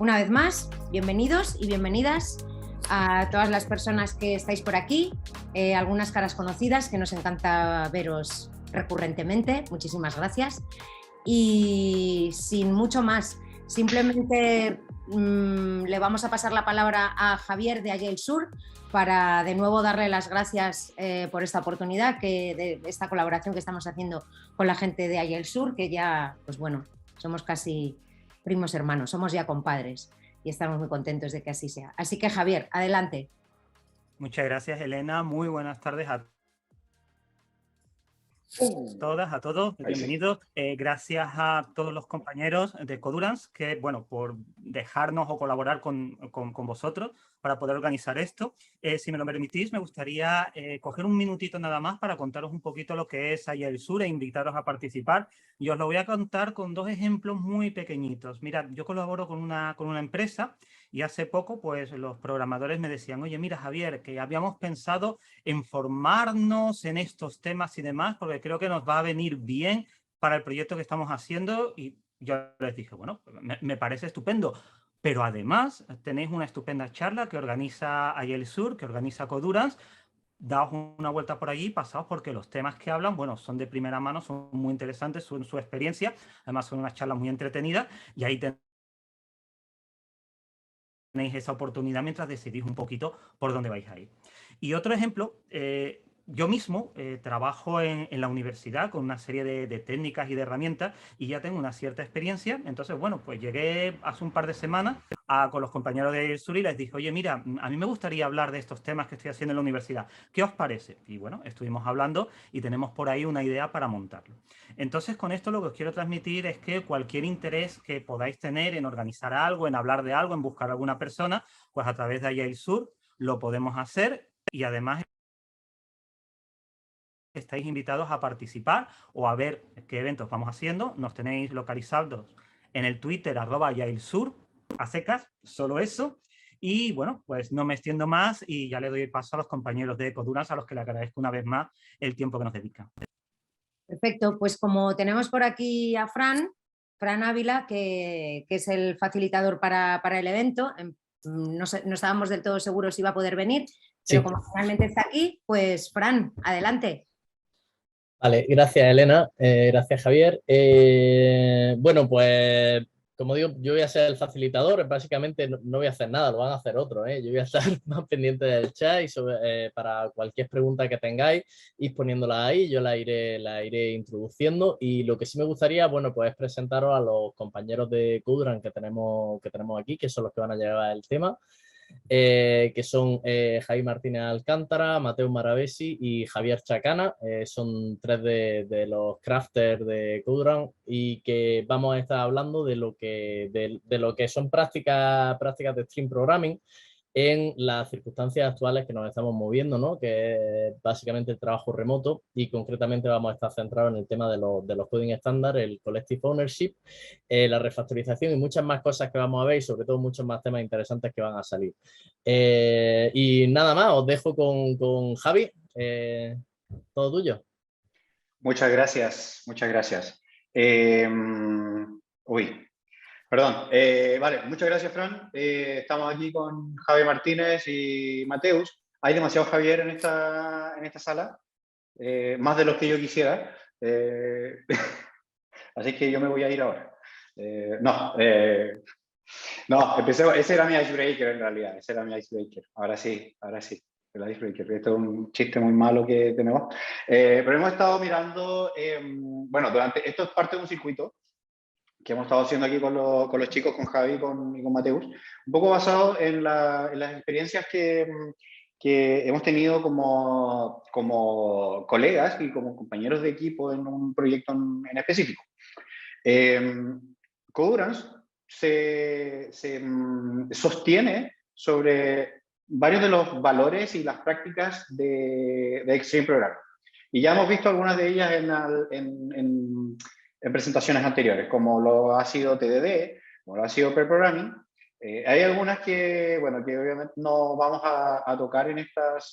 Una vez más, bienvenidos y bienvenidas a todas las personas que estáis por aquí, algunas caras conocidas que nos encanta veros recurrentemente, muchísimas gracias. Y sin mucho más, simplemente le vamos a pasar la palabra a Javier de Agile Sur para de nuevo darle las gracias por esta oportunidad, de esta colaboración que estamos haciendo con la gente de Agile Sur, que ya, pues bueno, somos casi primos hermanos, somos ya compadres y estamos muy contentos de que así sea. Así que Javier, adelante. Muchas gracias, Elena. Muy buenas tardes a todas, a todos, bienvenidos. Gracias a todos los compañeros de Codurance que, bueno, por dejarnos o colaborar con vosotros para poder organizar esto. Si me lo permitís, me gustaría coger un minutito nada más para contaros un poquito lo que es Agile Sur e invitaros a participar. Y os lo voy a contar con dos ejemplos muy pequeñitos. Mirad, yo colaboro con una empresa y hace poco, pues, los programadores me decían, oye, mira, Javier, que habíamos pensado en formarnos en estos temas y demás, porque creo que nos va a venir bien para el proyecto que estamos haciendo. Y yo les dije, bueno, me parece estupendo. Pero además tenéis una estupenda charla que organiza Agile Sur, que organiza Codurance. Daos una vuelta por allí, pasaos, porque los temas que hablan, bueno, son de primera mano, son muy interesantes, son su experiencia. Además son unas charlas muy entretenidas y ahí tenéis esa oportunidad mientras decidís un poquito por dónde vais a ir. Y otro ejemplo, yo mismo trabajo en la universidad con una serie de técnicas y de herramientas y ya tengo una cierta experiencia. Entonces, bueno, pues llegué hace un par de semanas con los compañeros de Sur y les dije, oye, mira, a mí me gustaría hablar de estos temas que estoy haciendo en la universidad. ¿Qué os parece? Y bueno, estuvimos hablando y tenemos por ahí una idea para montarlo. Entonces, con esto lo que os quiero transmitir es que cualquier interés que podáis tener en organizar algo, en hablar de algo, en buscar a alguna persona, pues a través de Agile Sur lo podemos hacer y además estáis invitados a participar o a ver qué eventos vamos haciendo. Nos tenéis localizados en el Twitter @AgileSur, a secas, solo eso. Y bueno, pues no me extiendo más y ya le doy paso a los compañeros de Codurance, a los que le agradezco una vez más el tiempo que nos dedican. Perfecto, pues como tenemos por aquí a Fran Ávila, que es el facilitador para el evento, no estábamos del todo seguros si iba a poder venir, pero como finalmente está aquí, pues Fran, adelante. Vale, gracias Elena, gracias Javier. Bueno, pues como digo, yo voy a ser el facilitador, básicamente no voy a hacer nada, lo van a hacer otros, ¿eh? Yo voy a estar más pendiente del chat y para cualquier pregunta que tengáis, ir poniéndola ahí, yo la iré introduciendo. Y lo que sí me gustaría, bueno, pues es presentaros a los compañeros de Codurance que tenemos aquí, que son los que van a llevar el tema. Que son Jaime Martínez Alcántara, Mateo Maravesi y Javier Chacana. Son tres de los crafters de Codurance y que vamos a estar hablando de lo que son prácticas de Stream Programming en las circunstancias actuales que nos estamos moviendo, ¿no? Que es básicamente el trabajo remoto, y concretamente vamos a estar centrados en el tema de los coding estándar, el collective ownership, la refactorización y muchas más cosas que vamos a ver, y sobre todo muchos más temas interesantes que van a salir. Y nada más, os dejo con Javi. Todo tuyo. Muchas gracias, muchas gracias. Perdón. Vale, muchas gracias, Fran. Estamos aquí con Javi Martínez y Mateus. Hay demasiado Javier en esta sala, más de los que yo quisiera. Así que yo me voy a ir ahora. Ese era mi icebreaker en realidad. Ese era mi icebreaker. Ahora sí. El icebreaker. Esto es un chiste muy malo que tenemos. Pero hemos estado mirando, esto es parte de un circuito que hemos estado haciendo aquí con los chicos, con Javi y con Mateus, un poco basado en las experiencias que hemos tenido como colegas y como compañeros de equipo en un proyecto en específico. Codurance se sostiene sobre varios de los valores y las prácticas de Extreme Programming. Y ya hemos visto algunas de ellas en presentaciones anteriores, como lo ha sido TDD, como lo ha sido Pair Programming. Hay algunas que obviamente no vamos a tocar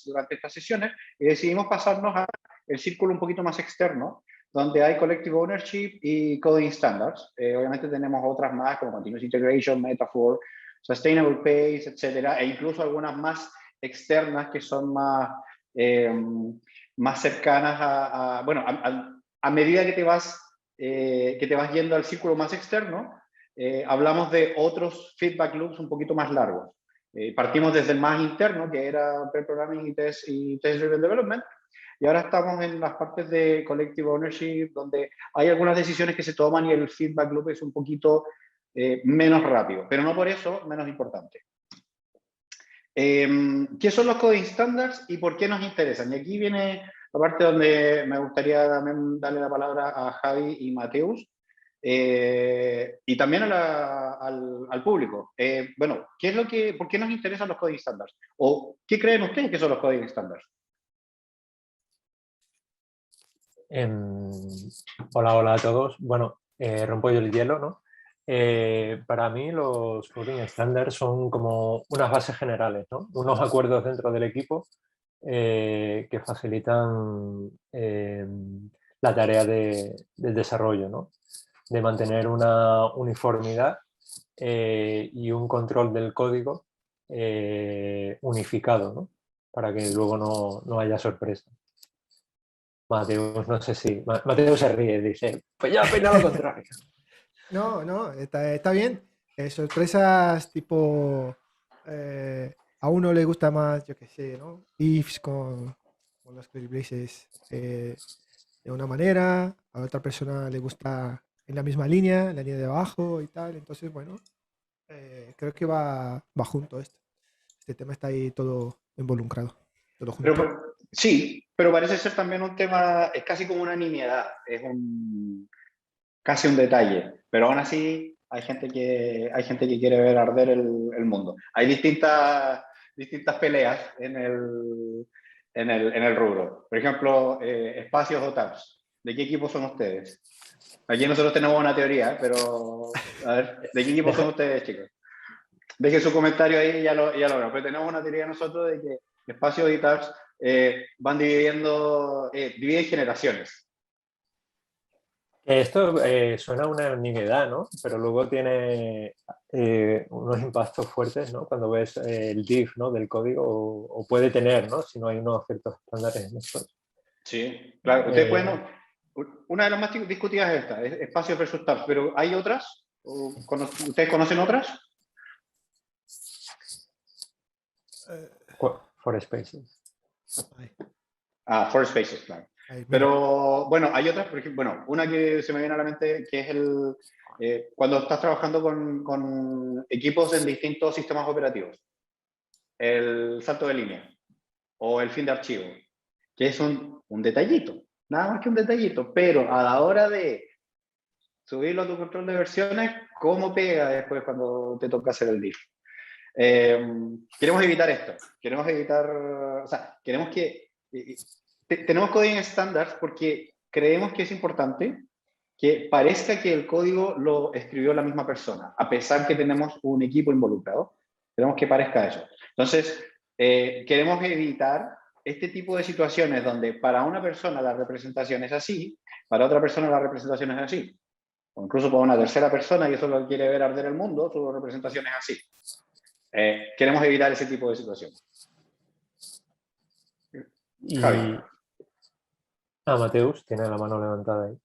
durante estas sesiones, y decidimos pasarnos al círculo un poquito más externo, donde hay Collective Ownership y Coding Standards. Obviamente tenemos otras más, como Continuous Integration, Metaphor, Sustainable Pace, etcétera, e incluso algunas más externas que son más cercanas bueno, a medida que te vas yendo al círculo más externo, hablamos de otros feedback loops un poquito más largos. Partimos desde el más interno, que era pre-programming y test-driven development, y ahora estamos en las partes de collective ownership, donde hay algunas decisiones que se toman y el feedback loop es un poquito menos rápido, pero no por eso menos importante. ¿Qué son los coding standards y por qué nos interesan? Y aquí viene la parte donde me gustaría también darle la palabra a Javi y Mateus, y también al público. Bueno, ¿por qué nos interesan los coding standards? ¿O qué creen ustedes que son los coding standards? Hola a todos. Bueno, rompo yo el hielo, ¿no? Para mí los coding standards son como unas bases generales, ¿no? Unos acuerdos dentro del equipo que facilitan la tarea del desarrollo, ¿no? De mantener una uniformidad y un control del código unificado, ¿no? Para que luego no haya sorpresa. Mateus, no sé si... Mateus se ríe, dice, pues ya opina lo contrario. No, está bien. Sorpresas tipo... a uno le gusta más, yo qué sé, ¿no? Ifs con los curly braces de una manera, a otra persona le gusta en la misma línea, en la línea de abajo y tal. Entonces, bueno, creo que va junto esto. Este tema está ahí todo involucrado, todo junto. Sí, pero parece ser también un tema, es casi como una nimiedad, es casi un detalle, pero aún así hay gente que quiere ver arder el mundo. Hay distintas peleas en el rubro. Por ejemplo, espacios o tabs. ¿De qué equipo son ustedes? Aquí nosotros tenemos una teoría, pero a ver, ¿de qué equipo son ustedes, chicos? Dejen su comentario ahí y ya lo veo. Pero tenemos una teoría nosotros de que espacios y tabs van dividen generaciones. Esto suena a una nimiedad, ¿no? Pero luego tiene unos impactos fuertes, ¿no? Cuando ves el div, ¿no? Del código, o puede tener, ¿no? Si no hay unos ciertos estándares en estos. Sí, claro. Una de las más discutidas es esta, es espacios versus tabs, pero ¿hay otras? ¿Ustedes conocen otras? For Spaces. For Spaces, claro. Pero bueno, hay otras, por ejemplo, bueno, una que se me viene a la mente que es cuando estás trabajando con equipos en distintos sistemas operativos. El salto de línea o el fin de archivo, que es un detallito, nada más que un detallito, pero a la hora de subirlo a tu control de versiones, ¿cómo pega después cuando te toca hacer el diff? Queremos evitar esto, o sea, queremos que... tenemos coding standards porque creemos que es importante que parezca que el código lo escribió la misma persona, a pesar que tenemos un equipo involucrado. Queremos que parezca eso. Entonces, queremos evitar este tipo de situaciones donde para una persona la representación es así, para otra persona la representación es así. O incluso para una tercera persona que solo quiere ver arder el mundo, su representación es así. Queremos evitar ese tipo de situaciones. Javi. Mateus tiene la mano levantada ahí.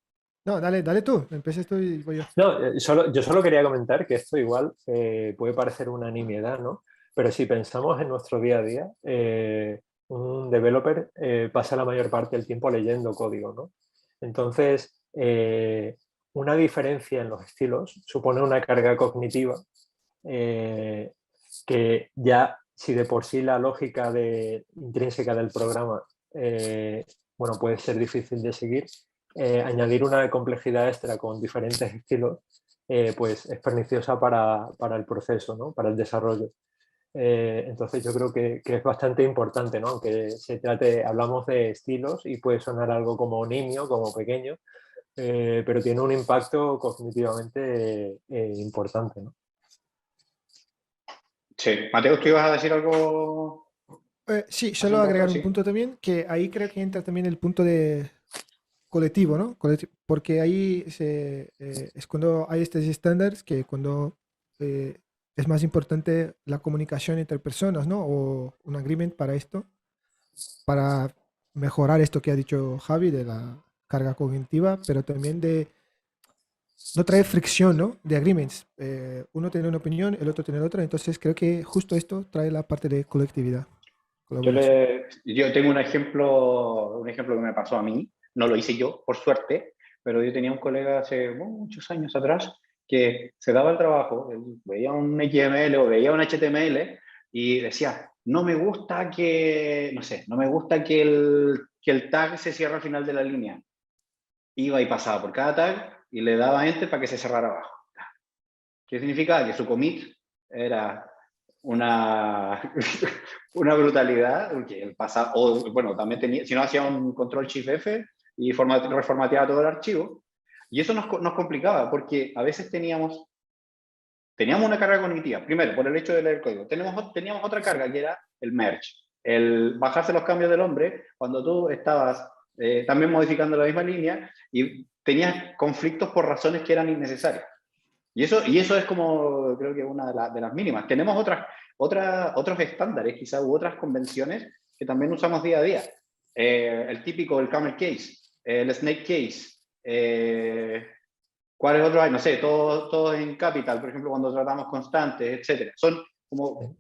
No, dale tú, empiezas tú y voy yo. No, yo solo quería comentar que esto igual puede parecer una nimiedad, ¿no? Pero si pensamos en nuestro día a día, un developer pasa la mayor parte del tiempo leyendo código, ¿no? Entonces, una diferencia en los estilos supone una carga cognitiva que ya, si de por sí la lógica intrínseca del programa bueno, puede ser difícil de seguir, añadir una complejidad extra con diferentes estilos pues es perniciosa para el proceso, ¿no? Para el desarrollo. Entonces yo creo que es bastante importante, ¿no? Aunque hablamos de estilos y puede sonar algo como nimio, como pequeño, pero tiene un impacto cognitivamente importante, ¿no? Sí, Mateo, ¿tú ibas a decir algo? Sí, solo agregar un punto también, que ahí creo que entra también el punto de colectivo, ¿no? Porque ahí es cuando hay estos estándares que cuando es más importante la comunicación entre personas, ¿no? O un agreement para esto, para mejorar esto que ha dicho Javi de la carga cognitiva, pero también de no traer fricción, ¿no? De agreements. Uno tiene una opinión, el otro tiene otra, entonces creo que justo esto trae la parte de colectividad. Yo tengo un ejemplo que me pasó a mí, no lo hice yo, por suerte, pero yo tenía un colega hace muchos años atrás que se daba el trabajo, veía un XML o veía un HTML y decía, no me gusta que, no sé, no me gusta que el tag se cierre al final de la línea. Iba y pasaba por cada tag y le daba enter para que se cerrara abajo. ¿Qué significaba? Que su commit era una, una brutalidad, porque el pasado, o bueno, también tenía, si no hacía un control shift F y reformateaba todo el archivo. Y eso nos complicaba, porque a veces teníamos una carga cognitiva, primero, por el hecho de leer código. Teníamos otra carga, que era el merge, el bajarse los cambios del hombre, cuando tú estabas también modificando la misma línea y tenías conflictos por razones que eran innecesarias. Y eso es como, creo que una de las mínimas. Tenemos otros estándares, quizás, u otras convenciones que también usamos día a día. El típico, el camel case, el snake case, ¿cuáles otros hay? No sé, todos en capital, por ejemplo, cuando tratamos constantes, etc. Son como...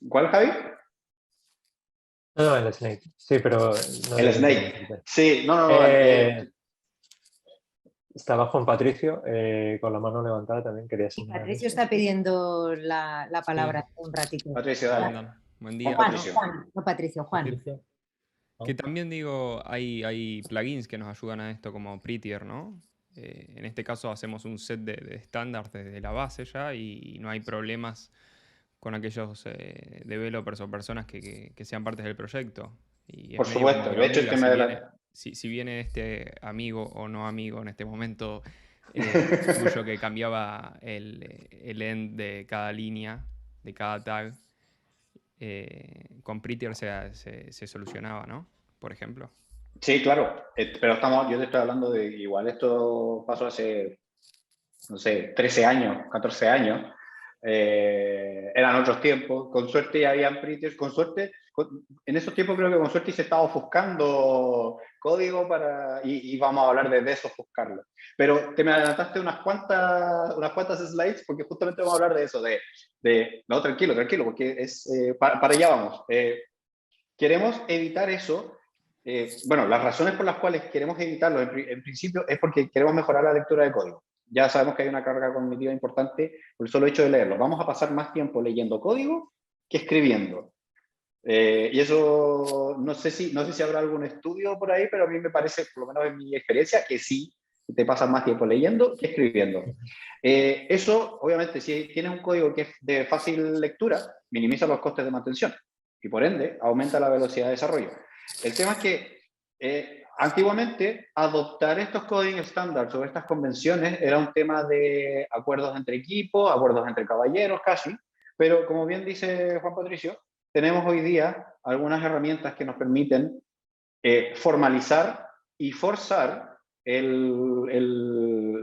¿Cuál, Javi? No, el Snake. Sí, pero... No El Snake. Sí, no. Estaba Juan Patricio con la mano levantada también. Quería señalar Patricio eso. está pidiendo la palabra un ratito. Patricio, dale. Buen día. Juan, no Patricio, Juan. Patricio. Que también digo, hay plugins que nos ayudan a esto como Prettier, ¿no? En este caso hacemos un set de estándares desde la base ya y no hay problemas con aquellos developers o personas que sean partes del proyecto. Y Por supuesto, de hecho el tema de la... Si viene este amigo o no amigo en este momento tuyo que cambiaba el end de cada línea, de cada tag, con Prettier se solucionaba, ¿no? Por ejemplo. Sí, claro, pero yo te estoy hablando de, igual esto pasó hace, no sé, 13 años, 14 años, eran otros tiempos, con suerte ya habían prettiers, con suerte, en esos tiempos creo que con suerte se estaba ofuscando código y vamos a hablar de desofuscarlo. Pero te me adelantaste unas cuantas slides porque justamente vamos a hablar de eso, no, tranquilo, porque es, para allá vamos. Queremos evitar eso. Bueno, las razones por las cuales queremos evitarlo en principio es porque queremos mejorar la lectura de código. Ya sabemos que hay una carga cognitiva importante por el solo hecho de leerlo. Vamos a pasar más tiempo leyendo código que escribiendo. Y eso, no sé si habrá algún estudio por ahí, pero a mí me parece, por lo menos en mi experiencia, que sí, te pasas más tiempo leyendo que escribiendo. Eso, obviamente, si tienes un código que es de fácil lectura, minimiza los costes de mantención y por ende aumenta la velocidad de desarrollo. El tema es que antiguamente adoptar estos coding standards o estas convenciones era un tema de acuerdos entre equipos, acuerdos entre caballeros casi, pero como bien dice Juan Patricio, tenemos hoy día algunas herramientas que nos permiten formalizar y forzar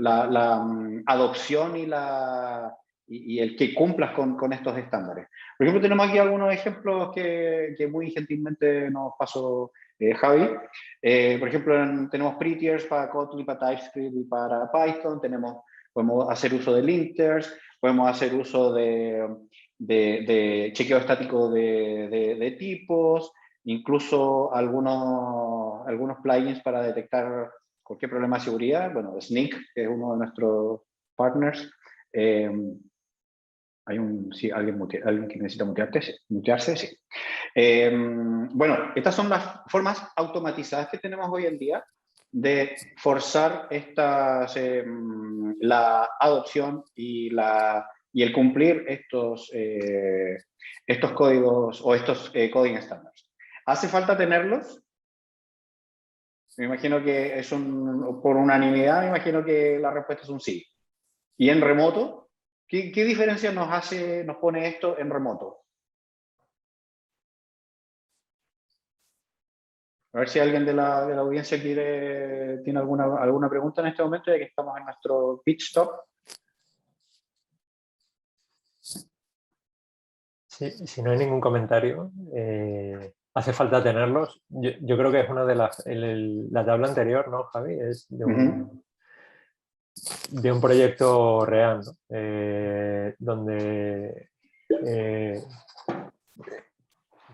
la adopción y el que cumplas con estos estándares. Por ejemplo, tenemos aquí algunos ejemplos que muy gentilmente nos pasó Javi. Por ejemplo, tenemos prettiers para Kotlin, para TypeScript y para Python. Podemos hacer uso de linters, podemos hacer uso de chequeo estático de tipos, incluso algunos plugins para detectar cualquier problema de seguridad. Bueno, Snyk, que es uno de nuestros partners. Sí, alguien que necesita mutearse, sí. Bueno, estas son las formas automatizadas que tenemos hoy en día de forzar la adopción y el cumplir estos códigos o estos coding standards. ¿Hace falta tenerlos? Me imagino que por unanimidad, me imagino que la respuesta es un sí. ¿Y en remoto? ¿Qué diferencia nos pone esto en remoto? A ver si alguien de la audiencia tiene alguna pregunta en este momento, ya que estamos en nuestro pitch stop. Sí, si no hay ningún comentario, hace falta tenerlos. Yo creo que es una de la tabla anterior, ¿no, Javi? Es de un proyecto real, ¿no? Donde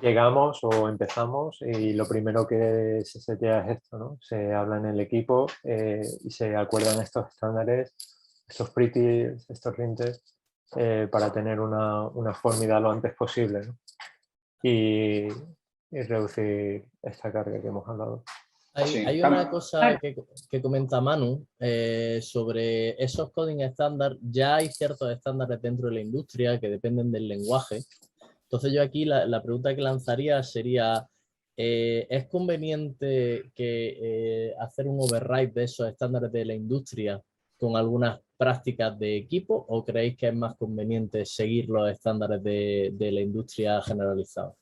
llegamos o empezamos y lo primero que se setea es esto, ¿no? Se habla en el equipo y se acuerdan estos estándares, estos pretties, estos rintes, para tener una forma lo antes posible, ¿no? Y reducir esta carga que hemos hablado. Hay una cosa que comenta Manu sobre esos coding estándar. Ya hay ciertos estándares dentro de la industria que dependen del lenguaje. Entonces yo aquí la pregunta que lanzaría sería, ¿es conveniente hacer un override de esos estándares de la industria con algunas prácticas de equipo, o creéis que es más conveniente seguir los estándares de la industria generalizados?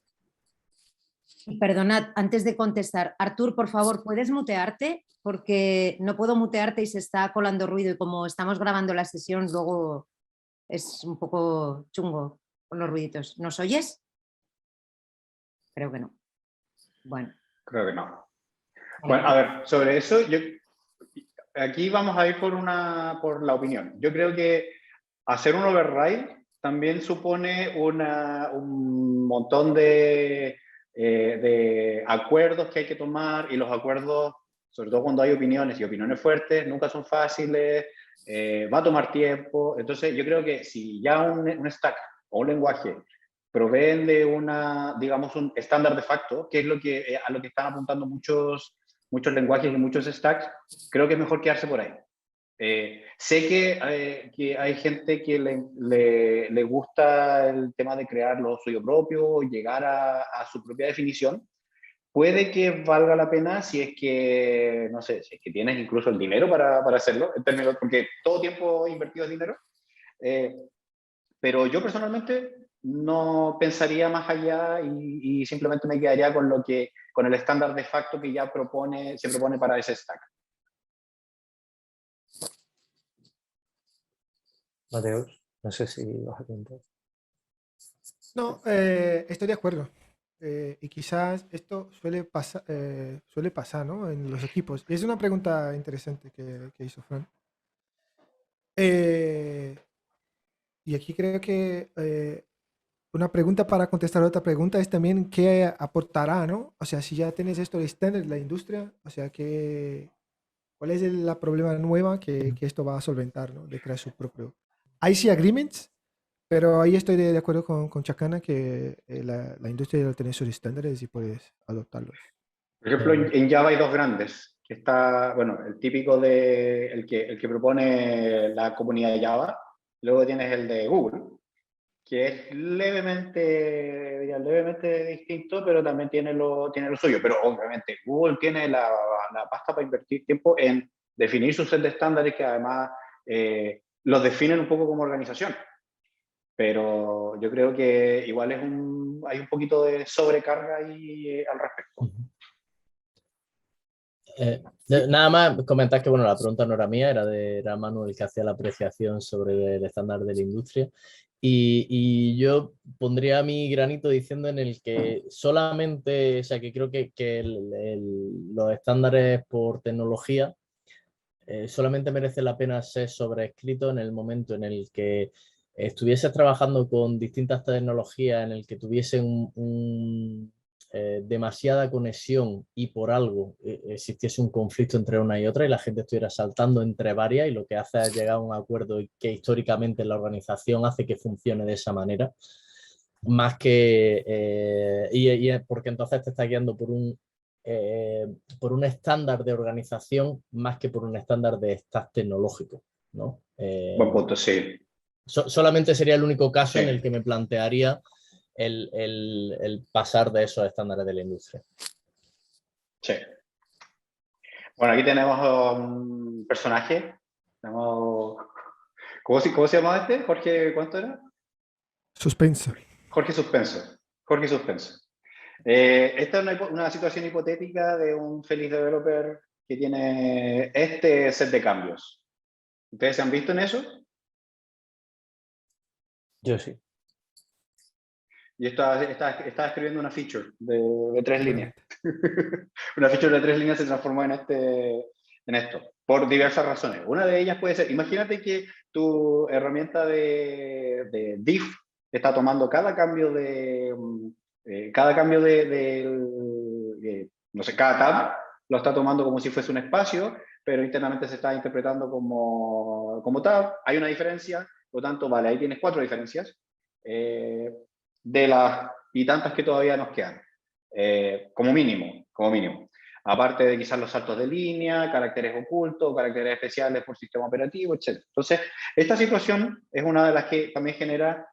Perdonad, antes de contestar, Artur, por favor, ¿puedes mutearte? Porque no puedo mutearte y se está colando ruido, y como estamos grabando la sesión, luego es un poco chungo con los ruiditos. ¿Nos oyes? Creo que no. Bueno. Creo que no. Bueno, a ver, sobre eso, aquí vamos a ir por la opinión. Yo creo que hacer un override también supone un montón de acuerdos que hay que tomar, y los acuerdos, sobre todo cuando hay opiniones y opiniones fuertes, nunca son fáciles, va a tomar tiempo. Entonces yo creo que si ya un stack o un lenguaje proveen de digamos, un estándar de facto, que es a lo que están apuntando muchos lenguajes y muchos stacks, creo que es mejor quedarse por ahí. Sé que hay gente que le gusta el tema de crear lo suyo propio, llegar a su propia definición. Puede que valga la pena si es que, no sé, si es que tienes incluso el dinero para hacerlo, en términos, porque todo tiempo invertido es dinero. Pero yo personalmente no pensaría más allá y simplemente me quedaría con el estándar de facto que ya se propone para ese stack. Mateus, no sé si vas a comentar. No, estoy de acuerdo. Y quizás esto suele pasar, ¿no? En los equipos. Y es una pregunta interesante que hizo Fran. Y aquí creo que una pregunta para contestar otra pregunta es también qué aportará, ¿no? O sea, si ya tienes esto de estándar en la industria, o sea, ¿cuál es la problema nueva que esto va a solventar, ¿no? De crear su propio IC Agreements. Pero ahí estoy de acuerdo con Chacana que la industria ya tiene sus estándares y puedes adoptarlos. Por ejemplo, en Java hay dos grandes, que está, bueno, el típico el que propone la comunidad de Java. Luego tienes el de Google, que es levemente distinto, pero también tiene lo suyo. Pero obviamente Google tiene la pasta para invertir tiempo en definir su set de estándares, que además los definen un poco como organización. Pero yo creo que igual hay un poquito de sobrecarga ahí al respecto. Nada más comentar que, bueno, la pregunta no era mía, era Manuel, que hacía la apreciación sobre el estándar de la industria. Y yo pondría mi granito diciendo en el que solamente, o sea, que creo que los estándares por tecnología solamente merece la pena ser sobrescrito en el momento en el que estuvieses trabajando con distintas tecnologías, en el que tuviesen demasiada conexión y por algo existiese un conflicto entre una y otra y la gente estuviera saltando entre varias, y lo que hace es llegar a un acuerdo que históricamente la organización hace que funcione de esa manera, más que porque entonces te está guiando por un estándar de organización más que por un estándar de stack tecnológico, ¿no? Buen punto, sí. Solamente sería el único caso en el que me plantearía el pasar de esos estándares de la industria. Sí. Bueno, aquí tenemos un personaje. ¿Cómo se llama este? Jorge, ¿cuánto era? Suspenso. Jorge Suspenso. Esta es una situación hipotética de un feliz developer que tiene este set de cambios. ¿Ustedes se han visto en eso? Yo sí. Y estaba escribiendo una feature de 3 líneas. Una feature de 3 líneas se transformó en esto, por diversas razones. Una de ellas puede ser, imagínate que tu herramienta de div está tomando cada cambio no sé, cada tab lo está tomando como si fuese un espacio, pero internamente se está interpretando como tab. Hay una diferencia, por lo tanto, vale, ahí tienes 4 diferencias. De las y tantas que todavía nos quedan, como mínimo. Aparte de quizás los saltos de línea, caracteres ocultos, caracteres especiales por sistema operativo, etc. Entonces, esta situación es una de las que también genera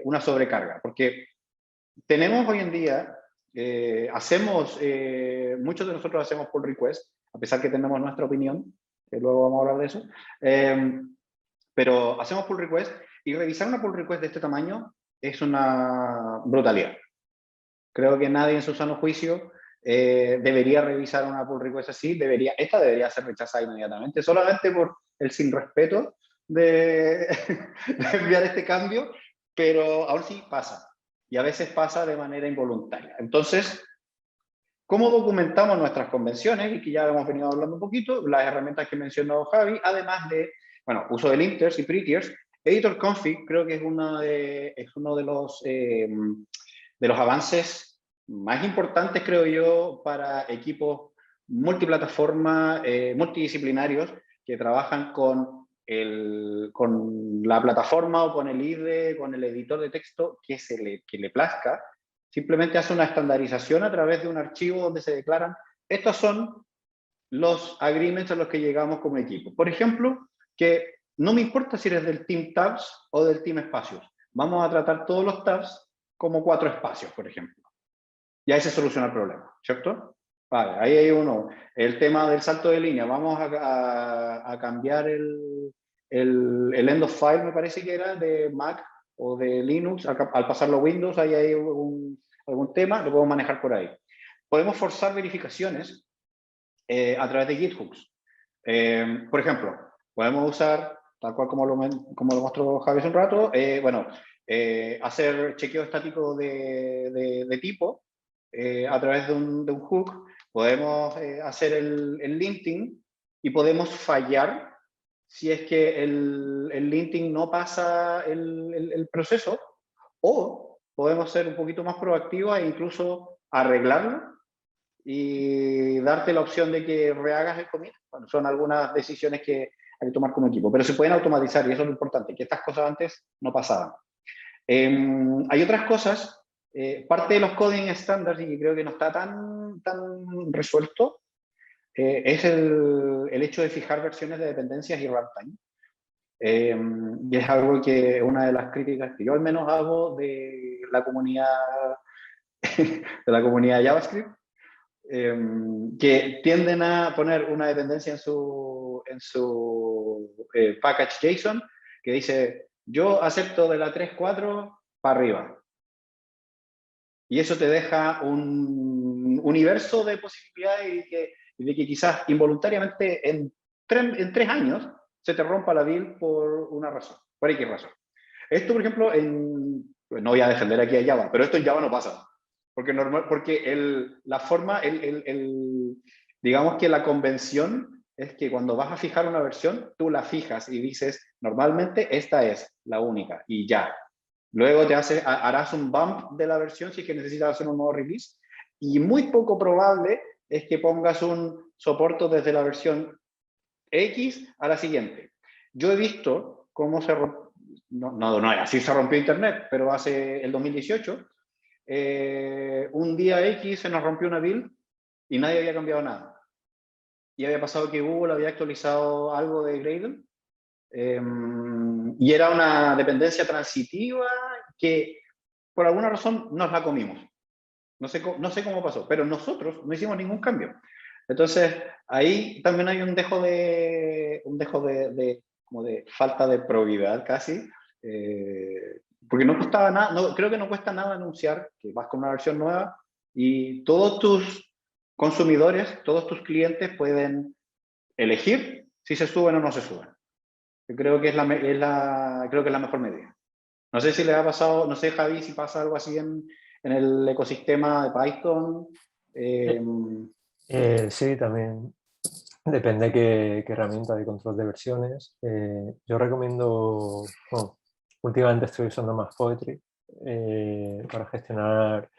una sobrecarga, porque tenemos hoy en día, muchos de nosotros hacemos pull request, a pesar que tenemos nuestra opinión, que luego vamos a hablar de eso, pero hacemos pull request y revisar una pull request de este tamaño es una brutalidad. Creo que nadie en su sano juicio debería revisar una pull request así. Esta debería ser rechazada inmediatamente, solamente por el sin respeto de enviar este cambio, pero aún sí pasa. Y a veces pasa de manera involuntaria. Entonces, ¿cómo documentamos nuestras convenciones? Y que ya hemos venido hablando un poquito, las herramientas que mencionó Javi, además de, bueno, uso de linters y prettiers. Editor config creo que es uno de los avances más importantes, creo yo, para equipos multiplataforma, multidisciplinarios, que trabajan con la plataforma o con el IDE, con el editor de texto que le plazca. Simplemente hace una estandarización a través de un archivo donde se declaran, estos son los agreements a los que llegamos como equipo. Por ejemplo, que no me importa si eres del team tabs o del team espacios. Vamos a tratar todos los tabs como 4 espacios, por ejemplo. Y ahí se soluciona el problema, ¿cierto? Vale, ahí hay uno. El tema del salto de línea. Vamos a cambiar el end of file, me parece que era, de Mac o de Linux. Al pasarlo a Windows, ahí hay algún tema, lo podemos manejar por ahí. Podemos forzar verificaciones a través de GitHubs. Por ejemplo, podemos usar, tal cual como lo mostró Javi hace un rato, hacer chequeo estático de tipo a través de un hook. Podemos hacer el linting y podemos fallar si es que el linting no pasa el proceso, o podemos ser un poquito más proactivos e incluso arreglarlo y darte la opción de que rehagas el commit. Bueno, son algunas decisiones que hay que tomar como equipo, pero se pueden automatizar y eso es lo importante, que estas cosas antes no pasaban. Hay otras cosas, parte de los coding estándares, y creo que no está tan resuelto, es el hecho de fijar versiones de dependencias y runtime. Y es algo que una de las críticas que yo al menos hago de la comunidad JavaScript, que tienden a poner una dependencia en su package JSON que dice, yo acepto de la 3.4 para arriba. Y eso te deja un universo de posibilidades y de que quizás involuntariamente en 3 años se te rompa la build por una razón, por X razón. Esto, por ejemplo, no voy a defender aquí a Java, pero esto en Java no pasa. Porque digamos que la convención es que cuando vas a fijar una versión, tú la fijas y dices, normalmente esta es la única, y ya. Luego harás un bump de la versión si es que necesitas hacer un nuevo release, y muy poco probable es que pongas un soporte desde la versión X a la siguiente. Yo he visto cómo así se rompió Internet, pero hace el 2018, un día X se nos rompió una build y nadie había cambiado nada. Y había pasado que Google había actualizado algo de Gradle, y era una dependencia transitiva que por alguna razón nos la comimos. No sé cómo pasó, pero nosotros no hicimos ningún cambio. Entonces, ahí también hay un dejo de falta de probidad casi, porque no costaba nada, creo que no cuesta nada anunciar que vas con una versión nueva y todos tus consumidores, todos tus clientes pueden elegir si se suben o no se suben. Yo creo que es la mejor medida. No sé si le ha pasado, no sé, Javi, si pasa algo así en el ecosistema de Python. Sí, también depende qué herramienta de control de versiones. Yo recomiendo, bueno, últimamente estoy usando más Poetry para gestionar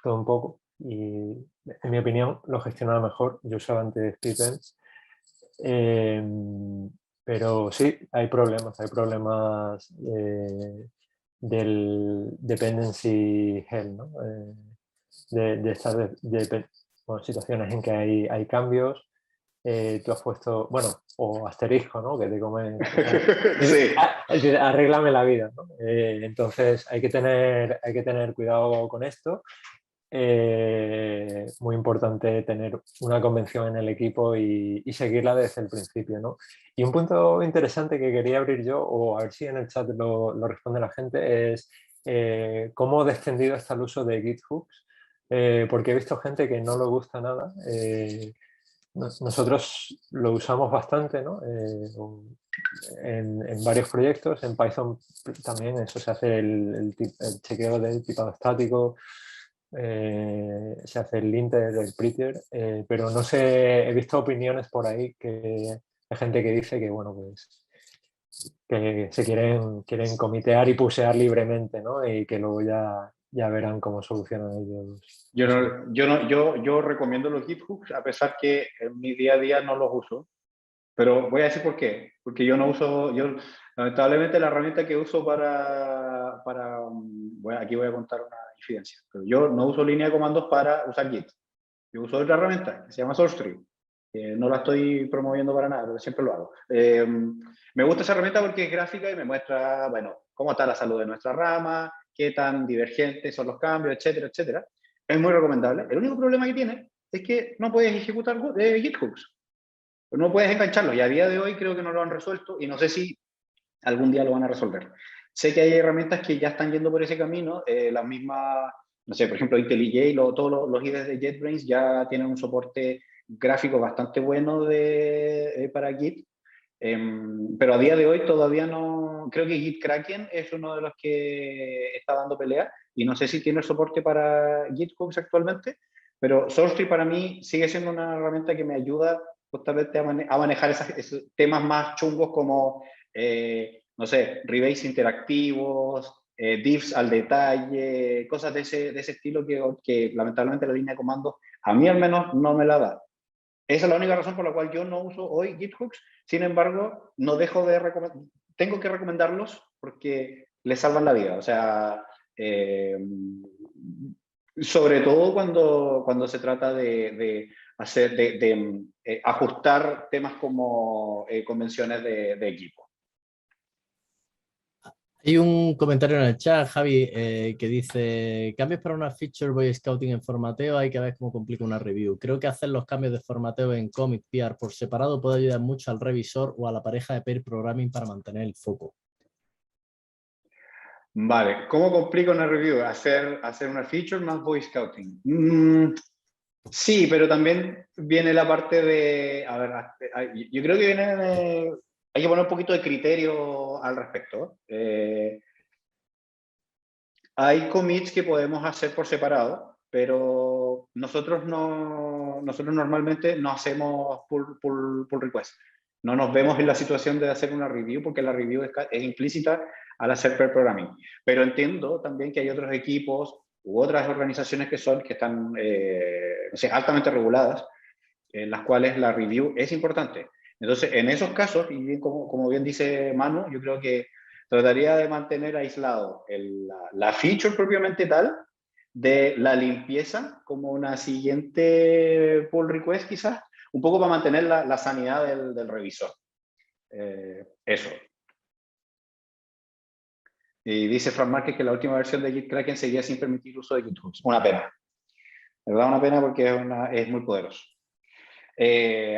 todo un poco y en mi opinión lo gestiona mejor. Yo usaba antes Splitends. Pero sí, hay problemas del dependency hell, ¿no? De estas bueno, situaciones en que hay cambios. Tú has puesto, bueno, o asterisco, ¿no? Que te come. Sí. Arréglame la vida, ¿no? Entonces hay que tener cuidado con esto. Muy importante tener una convención en el equipo y seguirla desde el principio, ¿no? Y un punto interesante que quería abrir yo, o a ver si en el chat lo responde la gente, es cómo descendido está el uso de GitHubs, porque he visto gente que no le gusta nada. Nosotros lo usamos bastante, ¿no? En varios proyectos, en Python también eso se hace el chequeo del tipado estático, se hace el linter, el prettier, pero no sé, he visto opiniones por ahí que hay gente que dice que, bueno, pues que se quieren comitear y pusear libremente, ¿no? Y que luego ya verán cómo solucionan ellos. Yo recomiendo los GitHubs, a pesar que en mi día a día no los uso. Pero voy a decir por qué. Porque yo no uso, lamentablemente la herramienta que uso bueno, aquí voy a contar una infidencia, pero yo no uso línea de comandos para usar Git. Yo uso otra herramienta que se llama SourceTree. No la estoy promoviendo para nada, pero siempre lo hago. Me gusta esa herramienta porque es gráfica y me muestra, bueno, cómo está la salud de nuestra rama, qué tan divergentes son los cambios, etcétera, etcétera. Es muy recomendable. El único problema que tiene es que no puedes ejecutar GitHubs. No puedes engancharlo y a día de hoy creo que no lo han resuelto y no sé si algún día lo van a resolver. Sé que hay herramientas que ya están yendo por ese camino, las mismas, no sé, por ejemplo, IntelliJ, todos los IDEs de JetBrains ya tienen un soporte gráfico bastante bueno para Git, pero a día de hoy todavía no, creo que GitKraken es uno de los que está dando pelea y no sé si tiene el soporte para GitHubs actualmente, pero SourceTree para mí sigue siendo una herramienta que me ayuda justamente a manejar esos temas más chungos como no sé, rebates interactivos, diffs al detalle, cosas de ese estilo que lamentablemente la línea de comandos a mí al menos no me la da. Esa es la única razón por la cual yo no uso hoy GitHubs. Sin embargo, no dejo de tengo que recomendarlos porque les salvan la vida. O sea, sobre todo cuando se trata de ajustar temas como convenciones de equipo. Hay un comentario en el chat, Javi, que dice: cambios para una feature boy scouting en formateo, hay que ver cómo complica una review. Creo que hacer los cambios de formateo en commit PR por separado puede ayudar mucho al revisor o a la pareja de pair programming para mantener el foco. Vale, ¿cómo complica una review? Hacer una feature más boy scouting. Sí, pero también viene la parte de, a ver, yo creo que hay que poner un poquito de criterio al respecto. Hay commits que podemos hacer por separado, pero nosotros normalmente no hacemos pull request. No nos vemos en la situación de hacer una review porque la review es implícita al hacer pair programming. Pero entiendo también que hay otros equipos u otras organizaciones que están no sé, altamente reguladas, en las cuales la review es importante. Entonces, en esos casos, y bien, como bien dice Manu, yo creo que trataría de mantener aislado la feature propiamente tal de la limpieza como una siguiente pull request quizás, un poco para mantener la sanidad del revisor. Eso. Y dice Frank Márquez que la última versión de GitKraken seguía sin permitir uso de GitHubs. Una pena. ¿Verdad? Una pena porque es muy poderoso.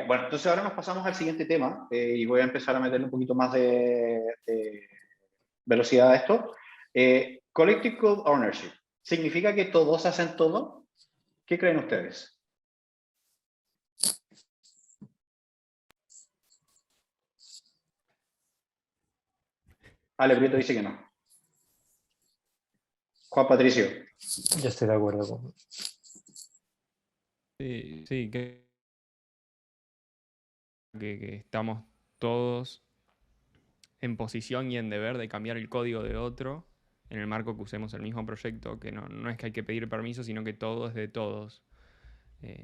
Bueno, entonces ahora nos pasamos al siguiente tema y voy a empezar a meterle un poquito más de velocidad a esto. Collective Code Ownership. ¿Significa que todos hacen todo? ¿Qué creen ustedes? Ale Prieto dice que no. Juan Patricio. Yo estoy de acuerdo con... Sí, que estamos todos en posición y en deber de cambiar el código de otro en el marco que usemos el mismo proyecto, que no es que hay que pedir permiso, sino que todo es de todos.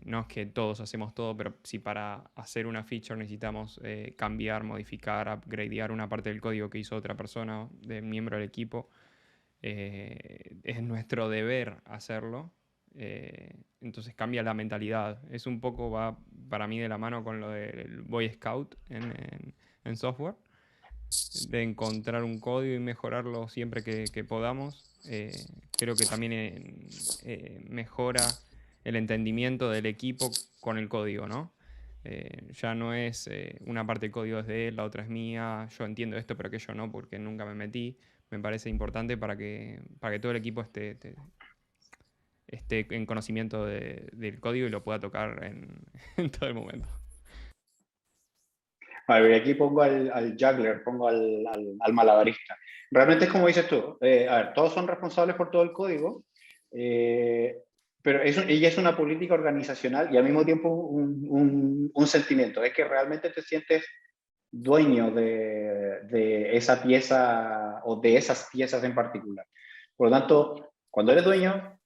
No es que todos hacemos todo, pero si para hacer una feature necesitamos cambiar, modificar, upgradear una parte del código que hizo otra persona, de miembro del equipo, es nuestro deber hacerlo. Entonces cambia la mentalidad. Es un poco, va para mí de la mano con lo del Boy Scout en software, de encontrar un código y mejorarlo siempre que podamos. Creo que también mejora el entendimiento del equipo con el código, ¿no? Ya no es una parte del código es de él, la otra es mía, yo entiendo esto, pero aquello no, porque nunca me metí. Me parece importante para que todo el equipo esté en conocimiento del código y lo pueda tocar en todo el momento. A ver, aquí pongo al juggler, pongo al malabarista. Realmente es como dices tú, a ver, todos son responsables por todo el código, pero ella es una política organizacional y al mismo tiempo un sentimiento, es que realmente te sientes dueño de esa pieza o de esas piezas en particular. Por lo tanto, cuando eres dueño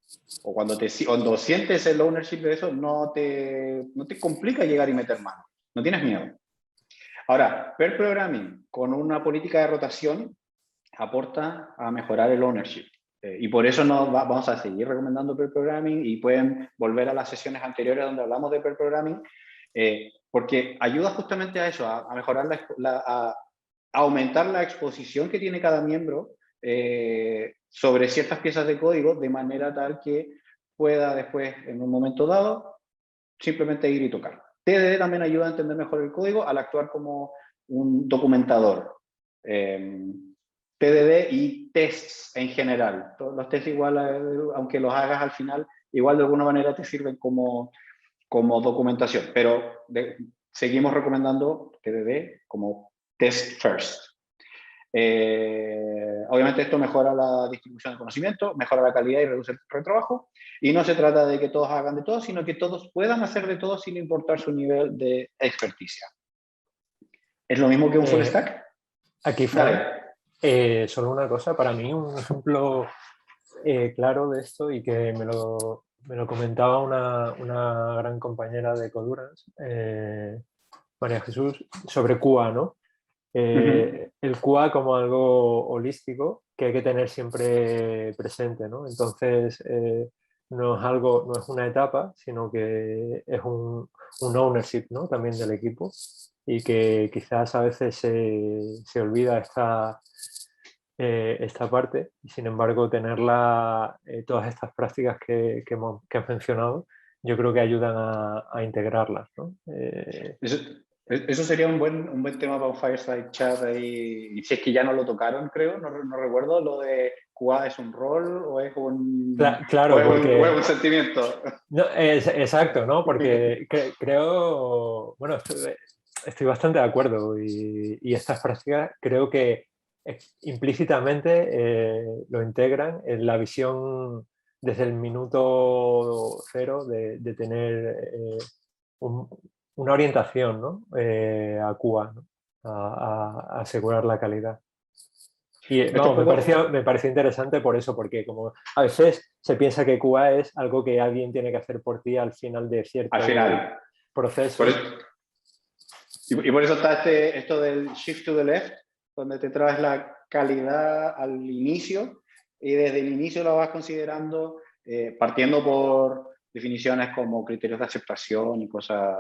o cuando sientes el ownership de eso, no te complica llegar y meter mano, no tienes miedo. Ahora, pair programming con una política de rotación aporta a mejorar el ownership. Y por eso vamos a seguir recomendando pair programming y pueden volver a las sesiones anteriores donde hablamos de pair programming, porque ayuda justamente a eso, a mejorar, a aumentar la exposición que tiene cada miembro sobre ciertas piezas de código de manera tal que pueda después, en un momento dado, simplemente ir y tocar. TDD también ayuda a entender mejor el código al actuar como un documentador. TDD y tests en general. Los tests igual, aunque los hagas al final, igual de alguna manera te sirven como documentación. Pero seguimos recomendando TDD como test first. Obviamente esto mejora la distribución del conocimiento, mejora la calidad y reduce el retrabajo, y no se trata de que todos hagan de todo, sino que todos puedan hacer de todo sin importar su nivel de experticia. ¿Es lo mismo que un full stack? Aquí, Fran, solo una cosa, para mí un ejemplo claro de esto y que me lo comentaba una gran compañera de Codurance, María Jesús, sobre QA, ¿no? El QA como algo holístico que hay que tener siempre presente, ¿no? Entonces, no es una etapa, sino que es un ownership, ¿no? También del equipo, y que quizás a veces se olvida esta parte, y sin embargo tenerla, todas estas prácticas que has mencionado, yo creo que ayudan a integrarlas, ¿no? Eso sería un buen tema para un fireside chat ahí. Y si es que ya no lo tocaron, creo, no recuerdo, lo de QA es un rol o es un, claro, o es porque, un sentimiento. No, exacto, ¿no? Porque creo, bueno, estoy bastante de acuerdo y estas prácticas creo que implícitamente lo integran en la visión desde el minuto cero de tener una orientación, ¿no? A QA, ¿no? A asegurar la calidad. Y vamos, me pareció interesante por eso, porque como a veces se piensa que QA es algo que alguien tiene que hacer por ti al final de cierto proceso. Y por eso está esto del shift to the left, donde te traes la calidad al inicio y desde el inicio lo vas considerando partiendo por definiciones como criterios de aceptación y cosas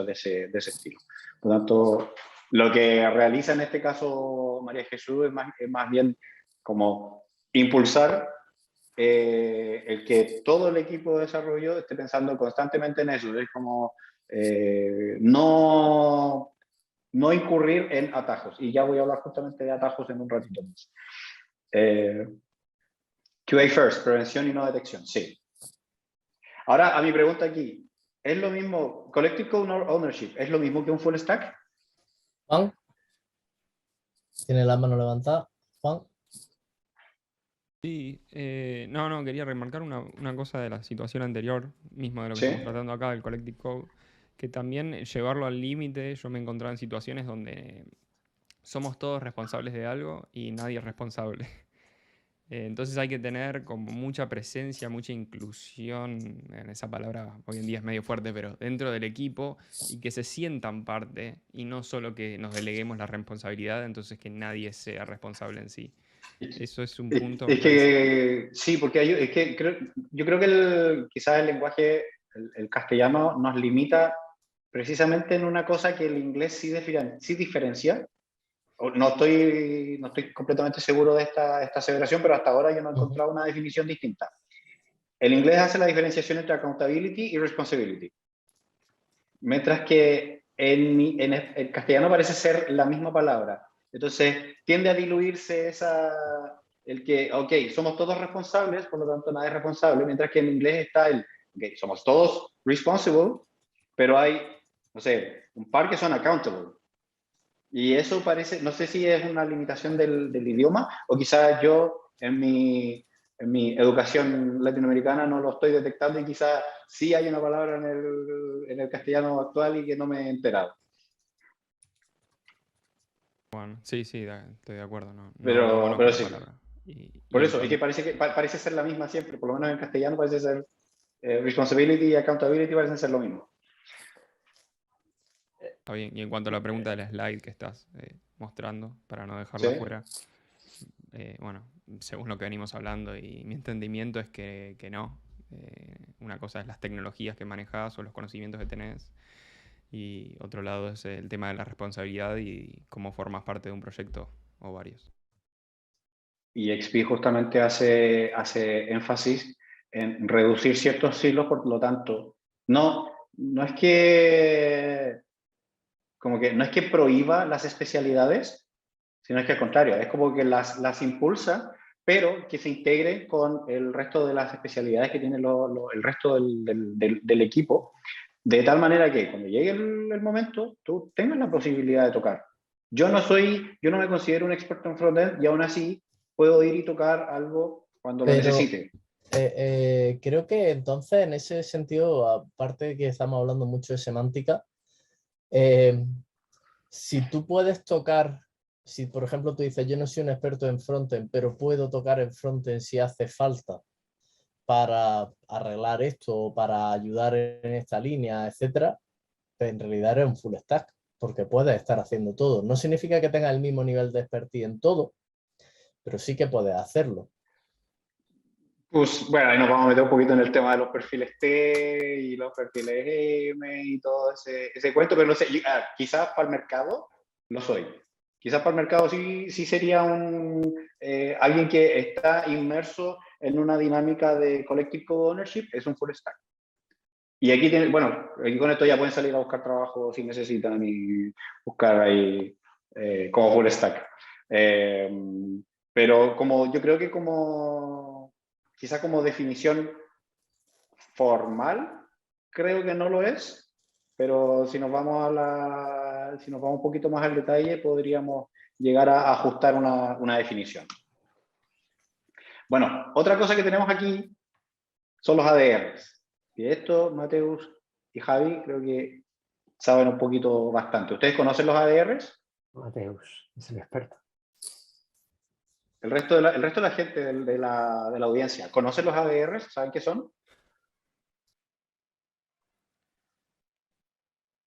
de ese estilo. Por lo tanto, lo que realiza en este caso María Jesús es más bien como impulsar el que todo el equipo de desarrollo esté pensando constantemente en eso. Es como no incurrir en atajos. Y ya voy a hablar justamente de atajos en un ratito más. QA first, prevención y no detección, sí. Ahora, a mi pregunta aquí, ¿es lo mismo, Collective Code Ownership, es lo mismo que un full stack? Juan, tiene la mano levantada. Juan. Sí, no, quería remarcar una cosa de la situación anterior, mismo de lo que Sí. estamos tratando acá, del Collective Code, que también llevarlo al límite, yo me he encontrado en situaciones donde somos todos responsables de algo y nadie es responsable. Entonces hay que tener como mucha presencia, mucha inclusión, en esa palabra hoy en día es medio fuerte, pero dentro del equipo y que se sientan parte y no solo que nos deleguemos la responsabilidad, entonces que nadie sea responsable en sí. Eso es un punto, me Es parece. que sí, porque es que yo creo que quizás el lenguaje, el castellano nos limita precisamente en una cosa que el inglés sí diferencia. No estoy completamente seguro de esta aseveración, pero hasta ahora yo no he Ujú. encontrado una definición distinta. El inglés hace la diferenciación entre accountability y responsibility, mientras que en el castellano parece ser la misma palabra. Entonces tiende a diluirse el que, ok, somos todos responsables, por lo tanto nadie es responsable, mientras que en inglés está ok, somos todos responsible, pero hay, no sé, un par que son accountable. Y eso parece, no sé si es una limitación del idioma o quizás yo en mi educación latinoamericana no lo estoy detectando y quizás sí hay una palabra en el castellano actual y que no me he enterado. Bueno, sí, estoy de acuerdo, no Pero conozco la sí, palabra. Y por en eso, es que cuanto... parece ser la misma siempre, por lo menos en castellano parece ser responsibility y accountability parecen ser lo mismo. Está bien. Y en cuanto a la pregunta de la slide que estás mostrando, para no ¿Sí? dejarla fuera, bueno, según lo que venimos hablando y mi entendimiento es que no. Una cosa es las tecnologías que manejas o los conocimientos que tenés y otro lado es el tema de la responsabilidad y cómo formas parte de un proyecto o varios. Y XP justamente hace énfasis en reducir ciertos silos, por lo tanto, no es que, como que no es que prohíba las especialidades, sino es que al contrario, es como que las impulsa, pero que se integren con el resto de las especialidades que tiene el resto del equipo, de tal manera que cuando llegue el momento, tú tengas la posibilidad de tocar. Yo no me considero un experto en frontend y aún así puedo ir y tocar algo cuando lo Pero necesite. creo que entonces en ese sentido, aparte de que estamos hablando mucho de semántica, si tú puedes tocar, si por ejemplo tú dices yo no soy un experto en frontend, pero puedo tocar en frontend si hace falta para arreglar esto o para ayudar en esta línea, etcétera, pues en realidad eres un full stack, porque puedes estar haciendo todo. No significa que tengas el mismo nivel de expertise en todo, pero sí que puedes hacerlo. Pues bueno, ahí nos vamos a meter un poquito en el tema de los perfiles T y los perfiles M y todo ese cuento, pero no sé, quizás para el mercado lo soy. Quizás para el mercado sí sería alguien que está inmerso en una dinámica de collective co-ownership, es un full stack. Y aquí bueno, aquí con esto ya pueden salir a buscar trabajo si necesitan y buscar ahí como full stack. Pero como yo creo que quizá como definición formal, creo que no lo es, pero si nos vamos si nos vamos un poquito más al detalle, podríamos llegar a ajustar una definición. Bueno, otra cosa que tenemos aquí son los ADRs. Y esto, Mateus y Javi, creo que saben un poquito bastante. ¿Ustedes conocen los ADRs? Mateus es el experto. El resto de la gente de la audiencia, ¿conocen los ADRs? ¿Saben qué son? O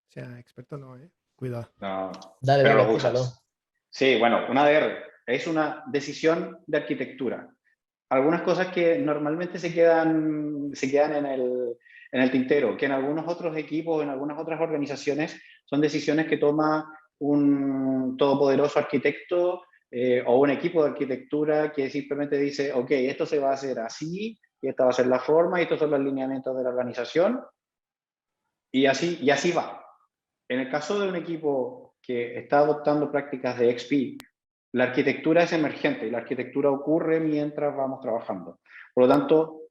sea, experto no, ¿eh? Cuidado. No, Dale, pero dale, los explícalo. usas. Sí, bueno, un ADR es una decisión de arquitectura. Algunas cosas que normalmente se quedan en el tintero, que en algunos otros equipos, en algunas otras organizaciones, son decisiones que toma un todopoderoso arquitecto o un equipo de arquitectura que simplemente dice, ok, esto se va a hacer así, y esta va a ser la forma, y estos son los lineamientos de la organización, y así va. En el caso de un equipo que está adoptando prácticas de XP, la arquitectura es emergente y la arquitectura ocurre mientras vamos trabajando. Por lo tanto,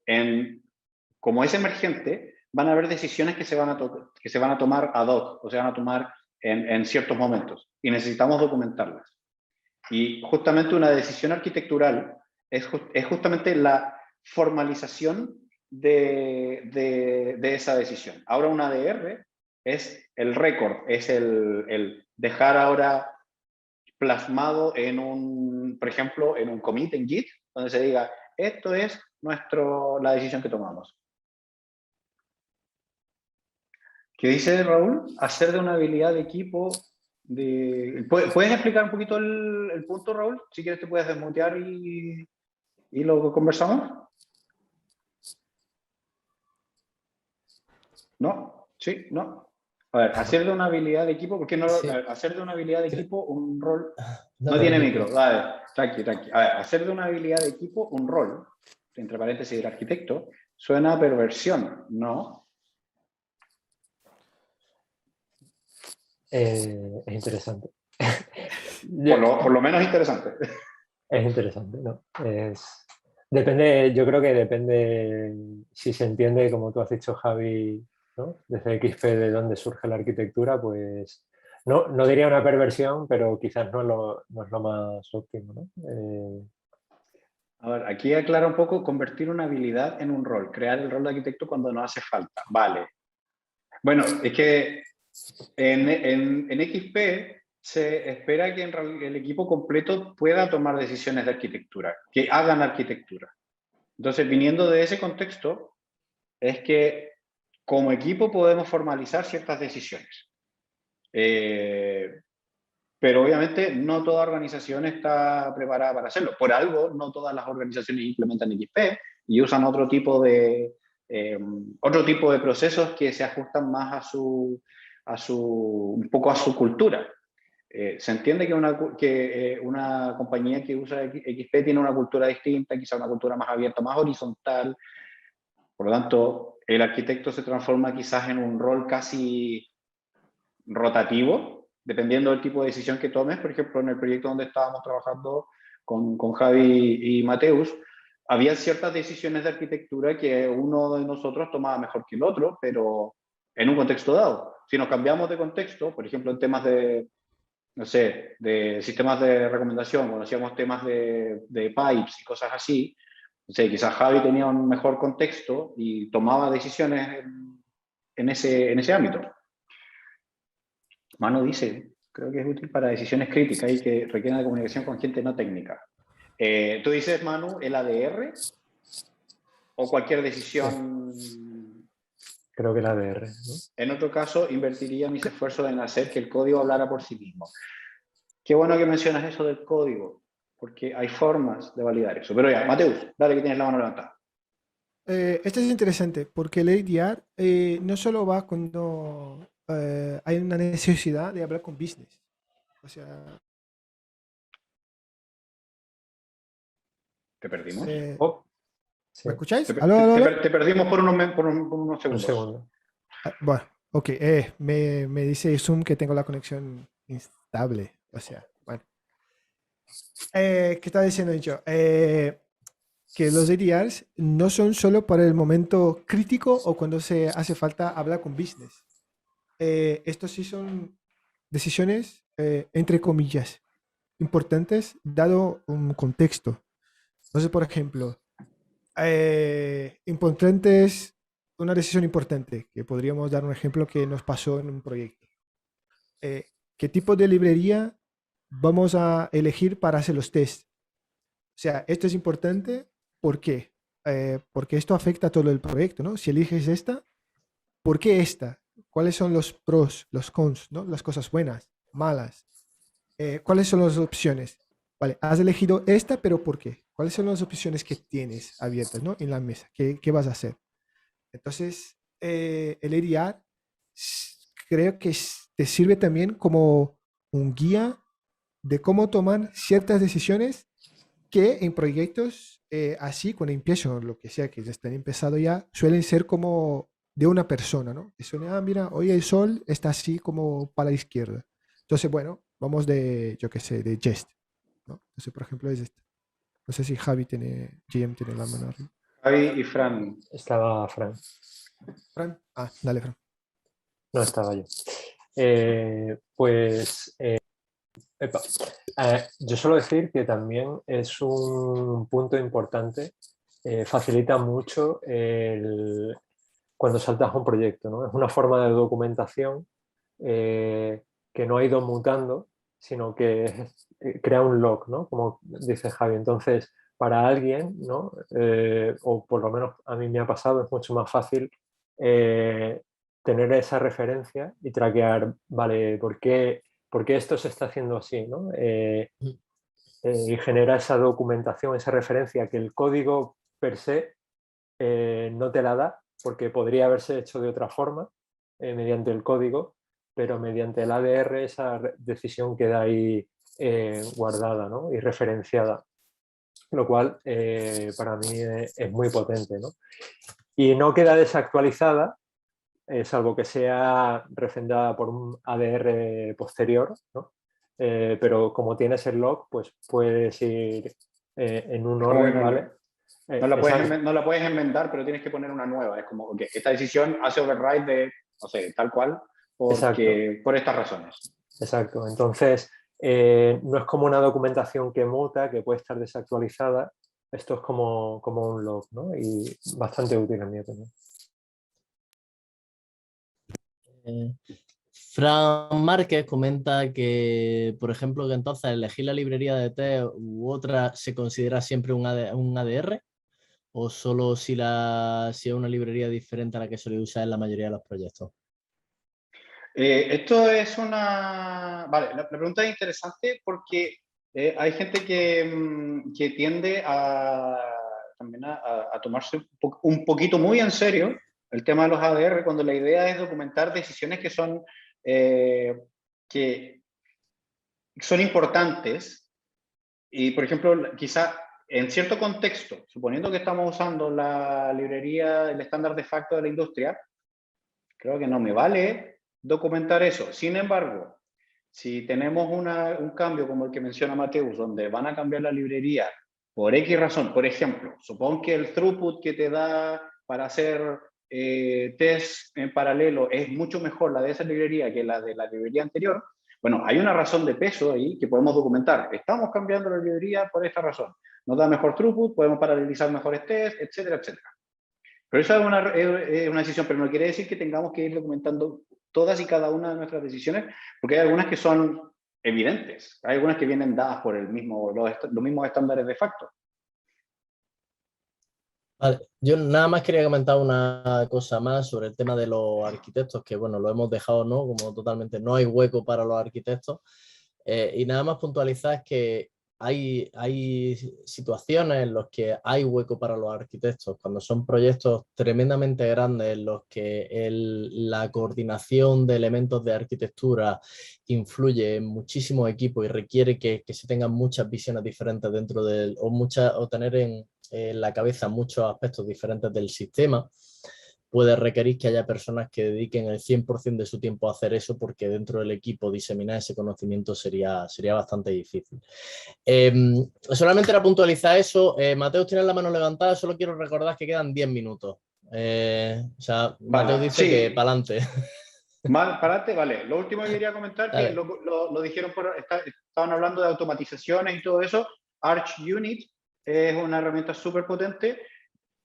como es emergente, van a haber decisiones que se van a tomar ad hoc o se van a tomar en ciertos momentos y necesitamos documentarlas. Y justamente una decisión arquitectural es justamente la formalización de esa decisión. Ahora un ADR es el récord, es el dejar ahora plasmado en un, por ejemplo, en un commit en Git, donde se diga, esto es la decisión que tomamos. ¿Qué dice Raúl? Hacer de una habilidad de equipo... ¿Puedes explicar un poquito el punto, Raúl? Si quieres te puedes desmutear y lo conversamos. ¿No? ¿Sí? ¿No? A ver, hacer de una habilidad de equipo, ¿por qué no? Sí. Hacer de una habilidad de equipo un rol... No, No tiene micro, vale, tranqui. A ver, hacer de una habilidad de equipo un rol, entre paréntesis el arquitecto, suena a perversión, ¿no? Es interesante. Por lo menos interesante. Es interesante, ¿no? Depende, yo creo que depende si se entiende, como tú has dicho, Javi, ¿no? Desde XP de dónde surge la arquitectura, pues no diría una perversión, pero quizás no es lo más óptimo, ¿no? A ver, aquí aclara un poco convertir una habilidad en un rol, crear el rol de arquitecto cuando no hace falta. Vale. Bueno, es que en XP se espera que el equipo completo pueda tomar decisiones de arquitectura, que hagan arquitectura. Entonces, viniendo de ese contexto, es que como equipo podemos formalizar ciertas decisiones. Pero obviamente no toda organización está preparada para hacerlo. Por algo, no todas las organizaciones implementan XP y usan otro tipo de procesos que se ajustan más un poco a su cultura. Se entiende que una compañía que usa XP tiene una cultura distinta, quizá una cultura más abierta, más horizontal. Por lo tanto, el arquitecto se transforma quizás en un rol casi rotativo, dependiendo del tipo de decisión que tomes. Por ejemplo, en el proyecto donde estábamos trabajando con Javi y Mateus, había ciertas decisiones de arquitectura que uno de nosotros tomaba mejor que el otro, pero en un contexto dado. Si nos cambiamos de contexto, por ejemplo, en temas de, no sé, de sistemas de recomendación, cuando hacíamos temas de pipes y cosas así, no sé, quizás Javi tenía un mejor contexto y tomaba decisiones en ese ámbito. Manu dice, creo que es útil para decisiones críticas y que requieren de comunicación con gente no técnica. ¿Tú dices, Manu, el ADR? ¿O cualquier decisión? Creo que el ADR, ¿no? En otro caso, invertiría mis esfuerzos en hacer que el código hablara por sí mismo. Qué bueno que mencionas eso del código, porque hay formas de validar eso. Pero ya, Mateus, dale que tienes la mano levantada. Esto es interesante porque el ADR no solo va cuando hay una necesidad de hablar con business. O sea, ¿Te perdimos? Oh, sí, ¿me escucháis? Te, ¿Aló, aló, aló? te perdimos por unos un segundos. segundo. Bueno, ok. Me dice Zoom que tengo la conexión instable. O sea, bueno. ¿Qué estaba diciendo yo? Que los ADRs no son solo para el momento crítico o cuando se hace falta hablar con business. Estos sí son decisiones, entre comillas, importantes dado un contexto. Entonces, por ejemplo, importantes, una decisión importante, que podríamos dar un ejemplo que nos pasó en un proyecto. ¿Qué tipo de librería vamos a elegir para hacer los tests? O sea, esto es importante, ¿por qué? Porque esto afecta a todo el proyecto, ¿no? Si eliges esta, ¿por qué esta? ¿Cuáles son los pros, los cons, ¿no? Las cosas buenas, malas. ¿Cuáles son las opciones? Vale, has elegido esta, pero ¿por qué? ¿Cuáles son las opciones que tienes abiertas, ¿no? En la mesa. ¿Qué vas a hacer? Entonces, el ADR creo que te sirve también como un guía de cómo tomar ciertas decisiones que en proyectos así, cuando empiezan, lo que sea, que ya están empezado ya, suelen ser como de una persona, ¿no? Que suena, mira, hoy el sol está así como para la izquierda. Entonces, bueno, vamos de, yo qué sé, de Jest, ¿no? Entonces, por ejemplo, es esta. No sé si GM tiene la mano arriba. Javi y Fran. Estaba Fran. Fran, dale, Fran. No estaba yo. Pues Epa. Yo suelo decir que también es un punto importante, facilita mucho cuando saltas un proyecto, ¿no? Es una forma de documentación que no ha ido mutando, sino que crea un log, ¿no? Como dice Javi. Entonces, para alguien, ¿no? O por lo menos a mí me ha pasado, es mucho más fácil tener esa referencia y traquear, vale, ¿por qué esto se está haciendo así, ¿no? Y genera esa documentación, esa referencia que el código per se no te la da, porque podría haberse hecho de otra forma mediante el código, pero mediante el ADR esa decisión queda ahí guardada, ¿no? Y referenciada, lo cual para mí es muy potente, ¿no? Y no queda desactualizada, salvo que sea refrendada por un ADR posterior, ¿no? Pero como tienes el log, pues puedes ir en un orden, Bueno, ¿vale? no la puedes enmendar, pero tienes que poner una nueva. Es como, ok, esta decisión hace override de, no sé, tal cual, por estas razones. Exacto. Entonces, no es como una documentación que muta, que puede estar desactualizada. Esto es como un log, ¿no? Y bastante útil en mi opinión. Fran Márquez comenta que, por ejemplo, que entonces elegir la librería de test u otra se considera siempre un ADR, o solo si es una librería diferente a la que suele usar en la mayoría de los proyectos. Esto es una... Vale, la pregunta es interesante porque hay gente que tiende también a tomarse un poquito muy en serio el tema de los ADR, cuando la idea es documentar decisiones que son importantes y, por ejemplo, quizá en cierto contexto, suponiendo que estamos usando la librería, el estándar de facto de la industria, creo que no me vale documentar eso. Sin embargo, si tenemos un cambio como el que menciona Mateus, donde van a cambiar la librería por X razón, por ejemplo, supón que el throughput que te da para hacer test en paralelo es mucho mejor la de esa librería que la de la librería anterior, bueno, hay una razón de peso ahí que podemos documentar. Estamos cambiando la librería por esta razón. Nos da mejor throughput, podemos paralelizar mejores tests, etcétera, etcétera. Pero eso es una decisión, pero no quiere decir que tengamos que ir documentando todas y cada una de nuestras decisiones, porque hay algunas que son evidentes, hay algunas que vienen dadas por los mismos estándares de facto. Vale, yo nada más quería comentar una cosa más sobre el tema de los arquitectos, que bueno, lo hemos dejado, ¿no? Como totalmente no hay hueco para los arquitectos. Y nada más puntualizar que hay situaciones en las que hay hueco para los arquitectos, cuando son proyectos tremendamente grandes en los que la coordinación de elementos de arquitectura influye en muchísimos equipos y requiere que se tengan muchas visiones diferentes dentro o tener en la cabeza muchos aspectos diferentes del sistema. Puede requerir que haya personas que dediquen el 100% de su tiempo a hacer eso, porque dentro del equipo diseminar ese conocimiento sería bastante difícil. Solamente era puntualizar eso. Mateo, tienes la mano levantada, solo quiero recordar que quedan 10 minutos. Mateo dice que para adelante. Para adelante, vale. Lo último que quería comentar, que lo dijeron, estaban hablando de automatizaciones y todo eso. Arch Unit es una herramienta súper potente.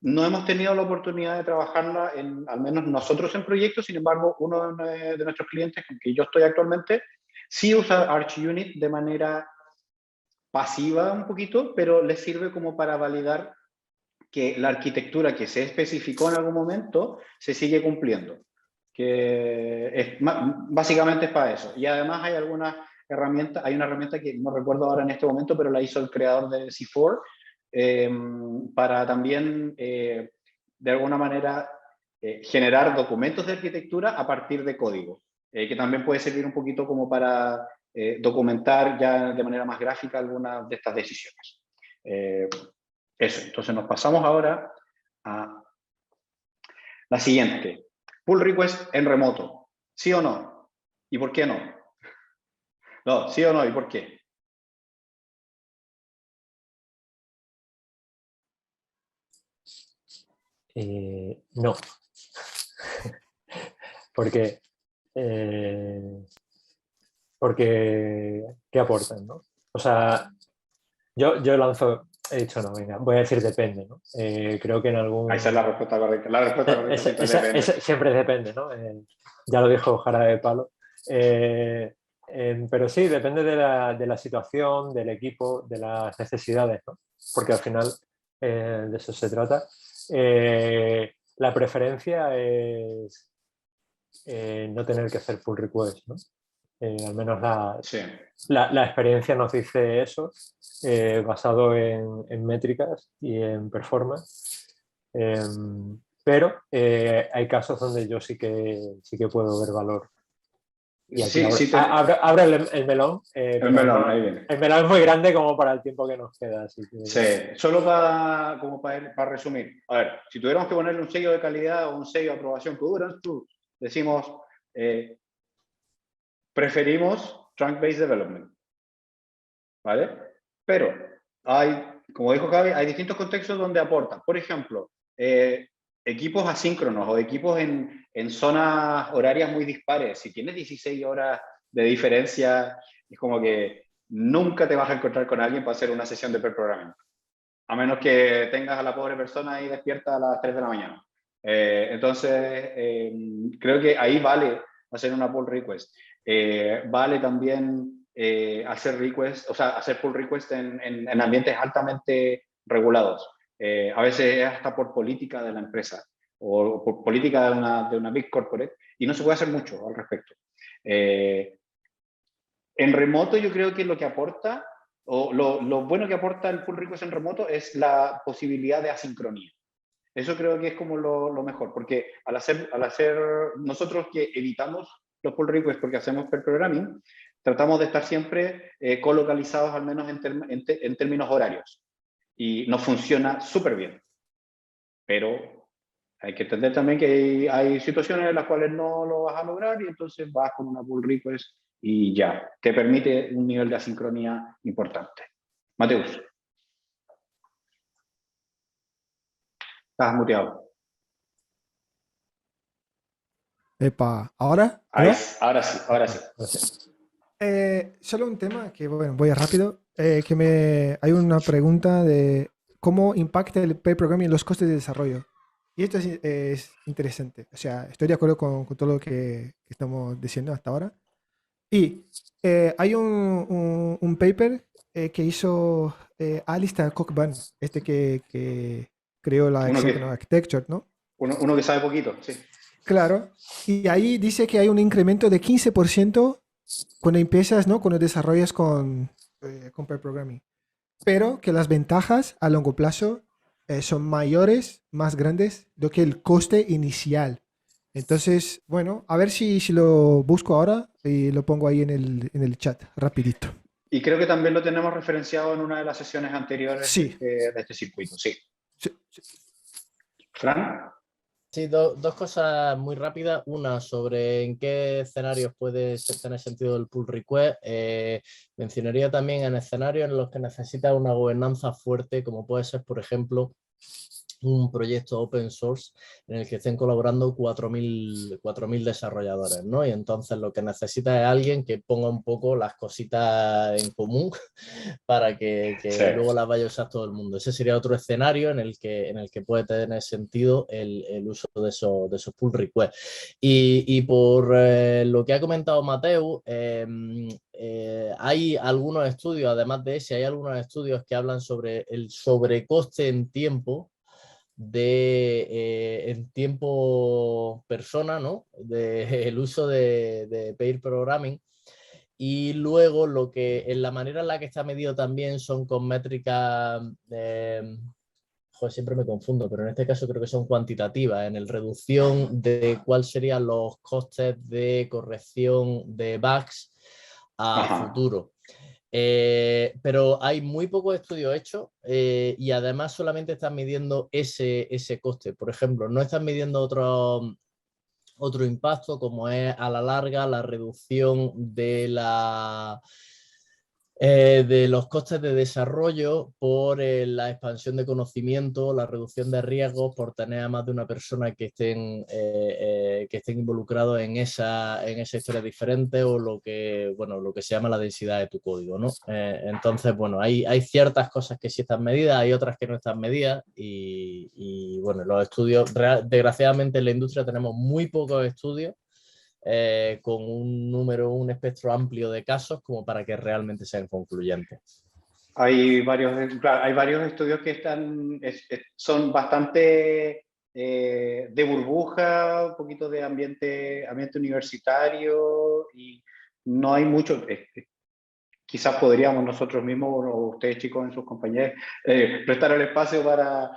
No hemos tenido la oportunidad de trabajarla, al menos nosotros en proyectos. Sin embargo, uno de nuestros clientes, con quien yo estoy actualmente, sí usa Arch Unit de manera pasiva un poquito, pero les sirve como para validar que la arquitectura que se especificó en algún momento se sigue cumpliendo. Que básicamente es para eso. Y además hay una herramienta que no recuerdo ahora en este momento, pero la hizo el creador de C4, para también, de alguna manera, generar documentos de arquitectura a partir de código, que también puede servir un poquito como para documentar ya de manera más gráfica algunas de estas decisiones. Eso, entonces nos pasamos ahora a la siguiente. Pull request en remoto, ¿sí o no? ¿Y por qué no? No, ¿sí o no? ¿Y por qué? No. porque ¿qué aportan, ¿no? O sea, yo lanzo, he dicho, no, venga, voy a decir depende, ¿no? Creo que en algún... Esa es la respuesta correcta. La respuesta correcta siempre depende. Siempre depende, ¿no? Ya lo dijo Jarabe de Palo. Pero sí, depende de la situación, del equipo, de las necesidades, ¿no? Porque al final de eso se trata. La preferencia es no tener que hacer pull request, ¿no? Al menos Sí. la experiencia nos dice eso, basado en métricas y en performance. Pero hay casos donde yo sí que puedo ver valor. Y aquí abro el melón. El melón, ahí viene. El melón es muy grande como para el tiempo que nos queda. Así que... Sí, solo para resumir. A ver, si tuviéramos que ponerle un sello de calidad o un sello de aprobación Codurance, decimos, preferimos Trunk-Based Development. ¿Vale? Pero como dijo Javi, hay distintos contextos donde aporta. Por ejemplo, equipos asíncronos o equipos en zonas horarias muy dispares. Si tienes 16 horas de diferencia, es como que nunca te vas a encontrar con alguien para hacer una sesión de pair programming. A menos que tengas a la pobre persona ahí despierta a las 3 de la mañana. Entonces, creo que ahí vale hacer una pull request. Vale también hacer request, o sea, hacer pull request en ambientes altamente regulados. A veces es hasta por política de la empresa o por política de una big corporate y no se puede hacer mucho al respecto. En remoto yo creo que lo que aporta o lo bueno que aporta el pull request en remoto es la posibilidad de asincronía. Eso creo que es como lo mejor, porque al hacer nosotros que evitamos los pull requests porque hacemos pair programming, tratamos de estar siempre colocalizados al menos en términos horarios. Y nos funciona súper bien. Pero hay que entender también que hay situaciones en las cuales no lo vas a lograr y entonces vas con una pull request y ya, te permite un nivel de asincronía importante. Mateus. Estás muteado. Epa, ¿ahora? Ahora sí. Solo un tema que, bueno, voy rápido. Hay una pregunta de cómo impacta el pair programming en los costes de desarrollo. Y esto es interesante. O sea, estoy de acuerdo con todo lo que estamos diciendo hasta ahora. Y hay un paper que hizo Alistair Cockburn, que creó la Hexagonal Architecture, ¿no? Uno que sabe poquito, sí. Claro. Y ahí dice que hay un incremento de 15% cuando empiezas, ¿no? Cuando desarrollas con pair programming. Pero que las ventajas a largo plazo son mayores, más grandes, do que el coste inicial. Entonces, bueno, a ver si lo busco ahora y lo pongo ahí en el chat, rapidito. Y creo que también lo tenemos referenciado en una de las sesiones anteriores de este circuito, sí. ¿Fran? Sí, dos cosas muy rápidas. Una, sobre en qué escenarios puede tener sentido el pull request. Mencionaría también en escenarios en los que necesita una gobernanza fuerte, como puede ser, por ejemplo, un proyecto open source en el que estén colaborando 4.000 desarrolladores, ¿no? Y entonces lo que necesita es alguien que ponga un poco las cositas en común para que luego las vaya a usar todo el mundo. Ese sería otro escenario en el que puede tener sentido el uso de esos pull requests. Y por lo que ha comentado Mateu, hay algunos estudios, además de ese, hay algunos estudios que hablan sobre el sobrecoste en tiempo en tiempo persona, ¿no? El uso de pair programming. Y luego en la manera en la que está medido también son con métricas, siempre me confundo, pero en este caso creo que son cuantitativas, en el reducción de cuáles serían los costes de corrección de bugs a futuro. Pero hay muy pocos estudios hechos y además solamente están midiendo ese coste. Por ejemplo, no están midiendo otro impacto como es a la larga la reducción de De los costes de desarrollo por la expansión de conocimiento, la reducción de riesgos, por tener a más de una persona que estén involucrados en esa historia diferente o lo que se llama la densidad de tu código, ¿no? Entonces, bueno, hay ciertas cosas que sí están medidas, hay otras que no están medidas y bueno, los estudios, desgraciadamente en la industria tenemos muy pocos estudios con un espectro amplio de casos como para que realmente sean concluyentes. Hay varios estudios que son bastante de burbuja, un poquito de ambiente universitario y no hay mucho. Quizás podríamos nosotros mismos, o ustedes chicos en sus compañías, prestar el espacio para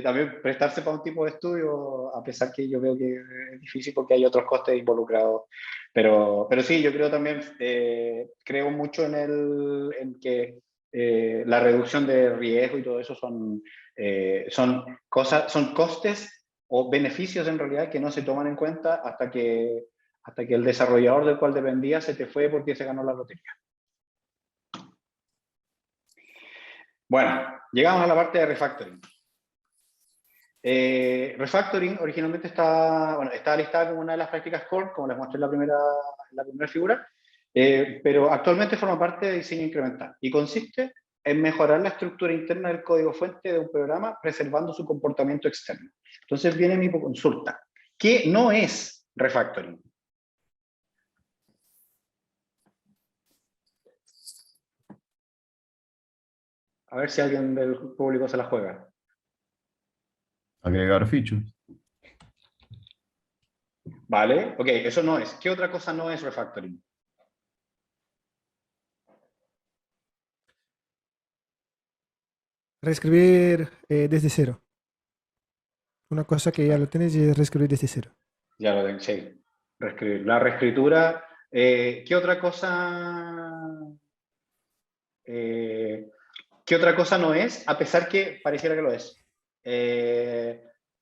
también prestarse para un tipo de estudio, a pesar que yo veo que es difícil porque hay otros costes involucrados. Pero sí, yo creo también, creo mucho en que la reducción de riesgo y todo eso son costes o beneficios en realidad que no se toman en cuenta hasta que el desarrollador del cual dependía se te fue porque se ganó la lotería. Bueno, llegamos a la parte de refactoring. Refactoring originalmente está listada como una de las prácticas core, como les mostré en la primera figura, pero actualmente forma parte de diseño incremental y consiste en mejorar la estructura interna del código fuente de un programa preservando su comportamiento externo. Entonces viene mi consulta. ¿Qué no es refactoring? A ver si alguien del público se la juega. Agregar features. Vale, ok, eso no es. ¿Qué otra cosa no es refactoring? Reescribir desde cero. Una cosa que ya lo tienes y es reescribir desde cero. Ya lo tengo, sí. La reescritura. ¿Qué otra cosa no es? A pesar que pareciera que lo es.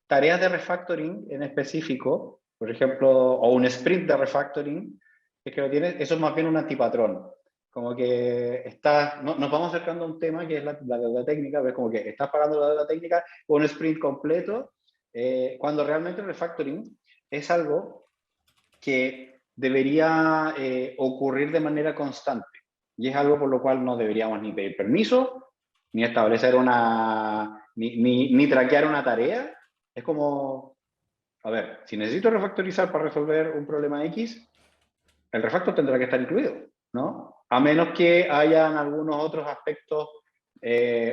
Tareas de refactoring en específico, por ejemplo, o un sprint de refactoring, es que lo tienes, eso es más bien un antipatrón. Como que nos vamos acercando a un tema que es la deuda técnica, pero es como que estás pagando la deuda técnica con un sprint completo, cuando realmente el refactoring es algo que debería ocurrir de manera constante. Y es algo por lo cual no deberíamos ni pedir permiso, ni establecer ni traquear una tarea. Es como, a ver, si necesito refactorizar para resolver un problema X, el refactor tendrá que estar incluido, ¿no? A menos que hayan algunos otros aspectos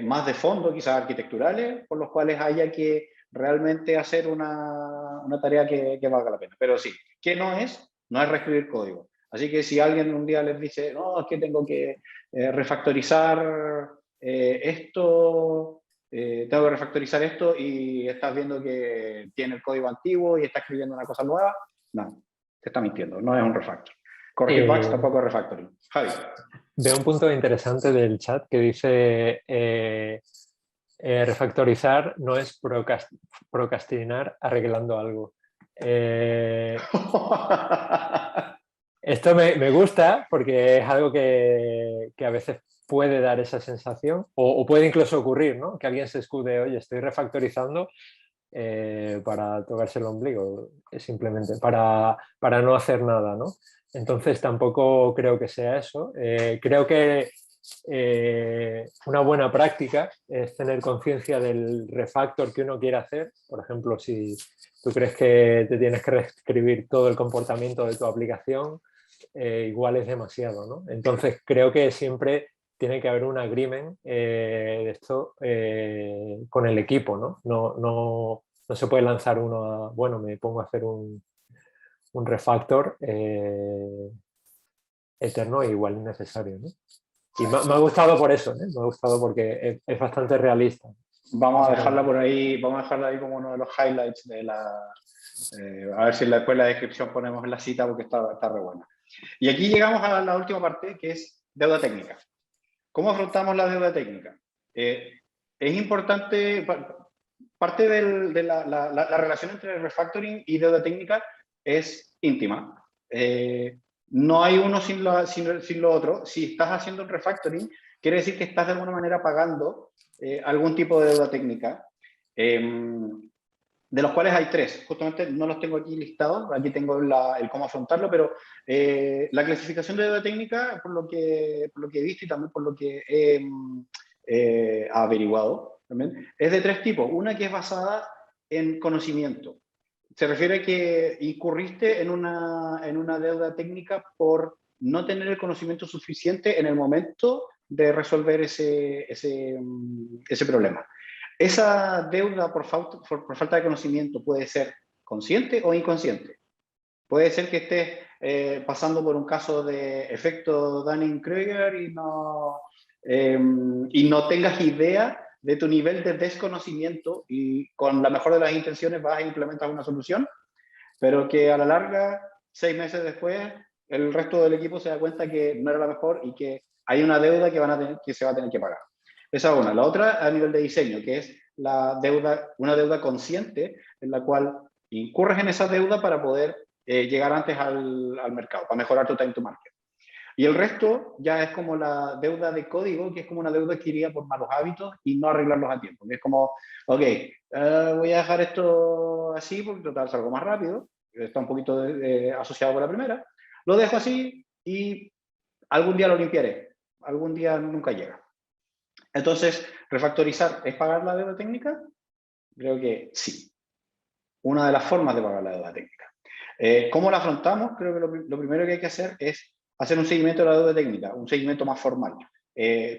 más de fondo, quizás arquitecturales, por los cuales haya que realmente hacer una tarea que valga la pena. Pero sí, ¿qué no es? No es reescribir código. Así que si alguien un día les dice, no, es que tengo que refactorizar esto, tengo que refactorizar esto y estás viendo que tiene el código antiguo y está escribiendo una cosa nueva, no, te está mintiendo, no es un refactor. Corregir bugs tampoco es refactoring. Javi. Veo un punto interesante del chat que dice refactorizar no es procrastinar arreglando algo. Esto me gusta porque es algo que a veces puede dar esa sensación o puede incluso ocurrir, ¿no? Que alguien se escude, oye, estoy refactorizando para tocarse el ombligo, simplemente para no hacer nada, ¿no? Entonces tampoco creo que sea eso. Creo que una buena práctica es tener conciencia del refactor que uno quiere hacer. Por ejemplo, si tú crees que te tienes que reescribir todo el comportamiento de tu aplicación, igual es demasiado, ¿no? Entonces creo que siempre tiene que haber un agreement de esto con el equipo, ¿no? No se puede lanzar uno a, bueno, me pongo a hacer un refactor eterno e igual innecesario, ¿no? Y me ha gustado por eso, ¿eh? Me ha gustado porque es bastante realista. Vamos a dejarla por ahí, como uno de los highlights de a ver si después en la descripción ponemos la cita porque está re buena. Y aquí llegamos a la última parte, que es deuda técnica. ¿Cómo afrontamos la deuda técnica? Es importante, parte de la relación entre refactoring y deuda técnica es íntima. no hay uno sin lo otro. Si estás haciendo un refactoring, quiere decir que estás de alguna manera pagando algún tipo de deuda técnica, de los cuales hay 3. Justamente no los tengo aquí listados, aquí tengo el cómo afrontarlo, pero la clasificación de deuda técnica, por lo que he visto y también por lo que he averiguado, también, es de 3 tipos. Una que es basada en conocimiento. Se refiere a que incurriste en una deuda técnica por no tener el conocimiento suficiente en el momento de resolver ese problema. Esa deuda por falta de conocimiento puede ser consciente o inconsciente. Puede ser que estés pasando por un caso de efecto Dunning-Kruger y no tengas idea de tu nivel de desconocimiento y con la mejor de las intenciones vas a implementar una solución, pero que a la larga, 6 meses después, el resto del equipo se da cuenta que no era la mejor y que hay una deuda que se va a tener que pagar. Esa es una. La otra a nivel de diseño, que es una deuda consciente en la cual incurres en esa deuda para poder llegar antes al mercado, para mejorar tu time to market. Y el resto ya es como la deuda de código, que es como una deuda adquirida por malos hábitos y no arreglarlos a tiempo. Que es como, ok, voy a dejar esto así porque total salgo más rápido, está un poquito asociado con la primera, lo dejo así y algún día lo limpiaré, algún día nunca llega. Entonces, ¿refactorizar es pagar la deuda técnica? Creo que sí. Una de las formas de pagar la deuda técnica. ¿Cómo la afrontamos? Creo que lo primero que hay que hacer es hacer un seguimiento de la deuda técnica, un seguimiento más formal.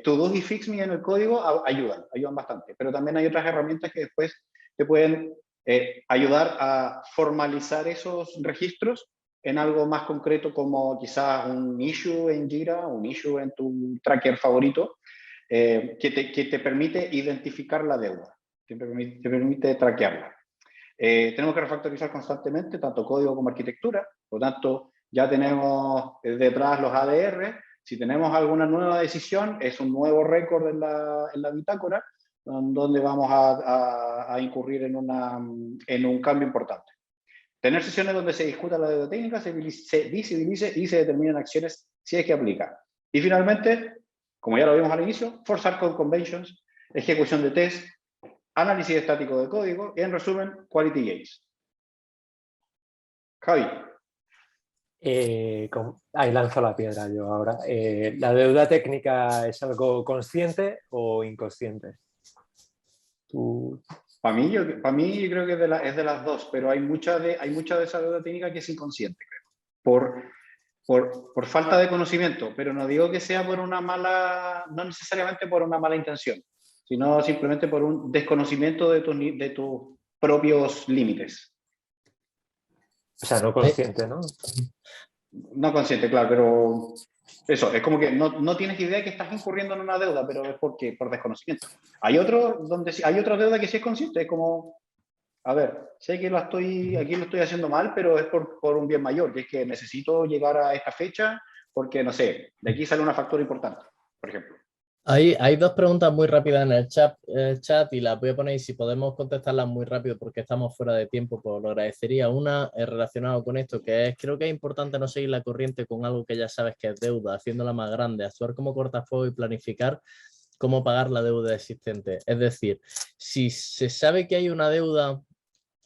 To-Do y Fix.me en el código ayudan bastante, pero también hay otras herramientas que después te pueden ayudar a formalizar esos registros en algo más concreto, como quizás un issue en Jira, un issue en tu tracker favorito, que te permite identificar la deuda, te permite traquearla. Tenemos que refactorizar constantemente, tanto código como arquitectura, por lo tanto, ya tenemos detrás los ADR. Si tenemos alguna nueva decisión, es un nuevo récord en la bitácora, donde vamos a incurrir en un cambio importante. Tener sesiones donde se discuta la deuda técnica, se visibilice y se determinen acciones si es que aplica. Y finalmente, como ya lo vimos al inicio, forzar code conventions, ejecución de test, análisis estático de código y, en resumen, quality gates. Javi. Ahí lanzo la piedra yo ahora. ¿La deuda técnica es algo consciente o inconsciente? Para mí, yo creo que es de las dos, pero hay mucha de esa deuda técnica que es inconsciente, creo. Por falta de conocimiento, pero no digo que sea por no necesariamente por una mala intención, sino simplemente por un desconocimiento de tus propios límites. O sea, no consciente, ¿no? No consciente, claro, pero eso, es como que no tienes idea de que estás incurriendo en una deuda, pero es por desconocimiento. Hay otra deuda que sí es consciente, es como, a ver, sé que aquí lo estoy haciendo mal, pero es por un bien mayor, que es que necesito llegar a esta fecha porque, no sé, de aquí sale una factura importante, por ejemplo. Hay 2 preguntas muy rápidas en el chat y las voy a poner, y si podemos contestarlas muy rápido porque estamos fuera de tiempo, pues lo agradecería. Una es relacionada con esto, que es, creo que es importante no seguir la corriente con algo que ya sabes que es deuda, haciéndola más grande, actuar como cortafuego y planificar cómo pagar la deuda existente. Es decir, si se sabe que hay una deuda,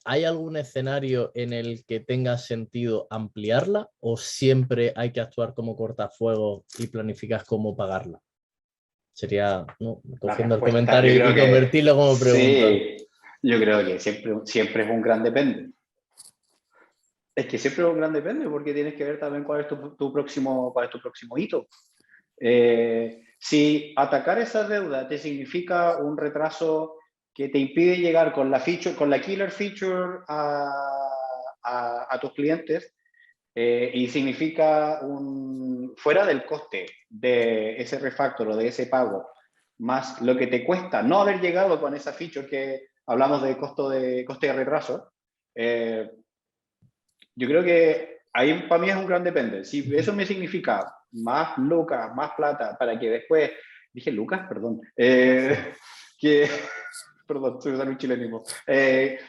¿hay algún escenario en el que tenga sentido ampliarla o siempre hay que actuar como cortafuego y planificas cómo pagarla? Sería, ¿no?, cogiendo el comentario y convertirlo como pregunta. Sí, yo creo que siempre es un gran depende. Es que siempre es un gran depende porque tienes que ver también cuál es tu próximo hito. Si atacar esa deuda te significa un retraso que te impide llegar con la killer feature a tus clientes, y significa fuera del coste de ese refactor o de ese pago, más lo que te cuesta no haber llegado con esa feature que hablamos de coste de retraso, yo creo que ahí para mí es un gran depende. Si eso me significa más lucas, más plata, para que después, dije lucas, perdón, perdón, se me sale un chilenismo.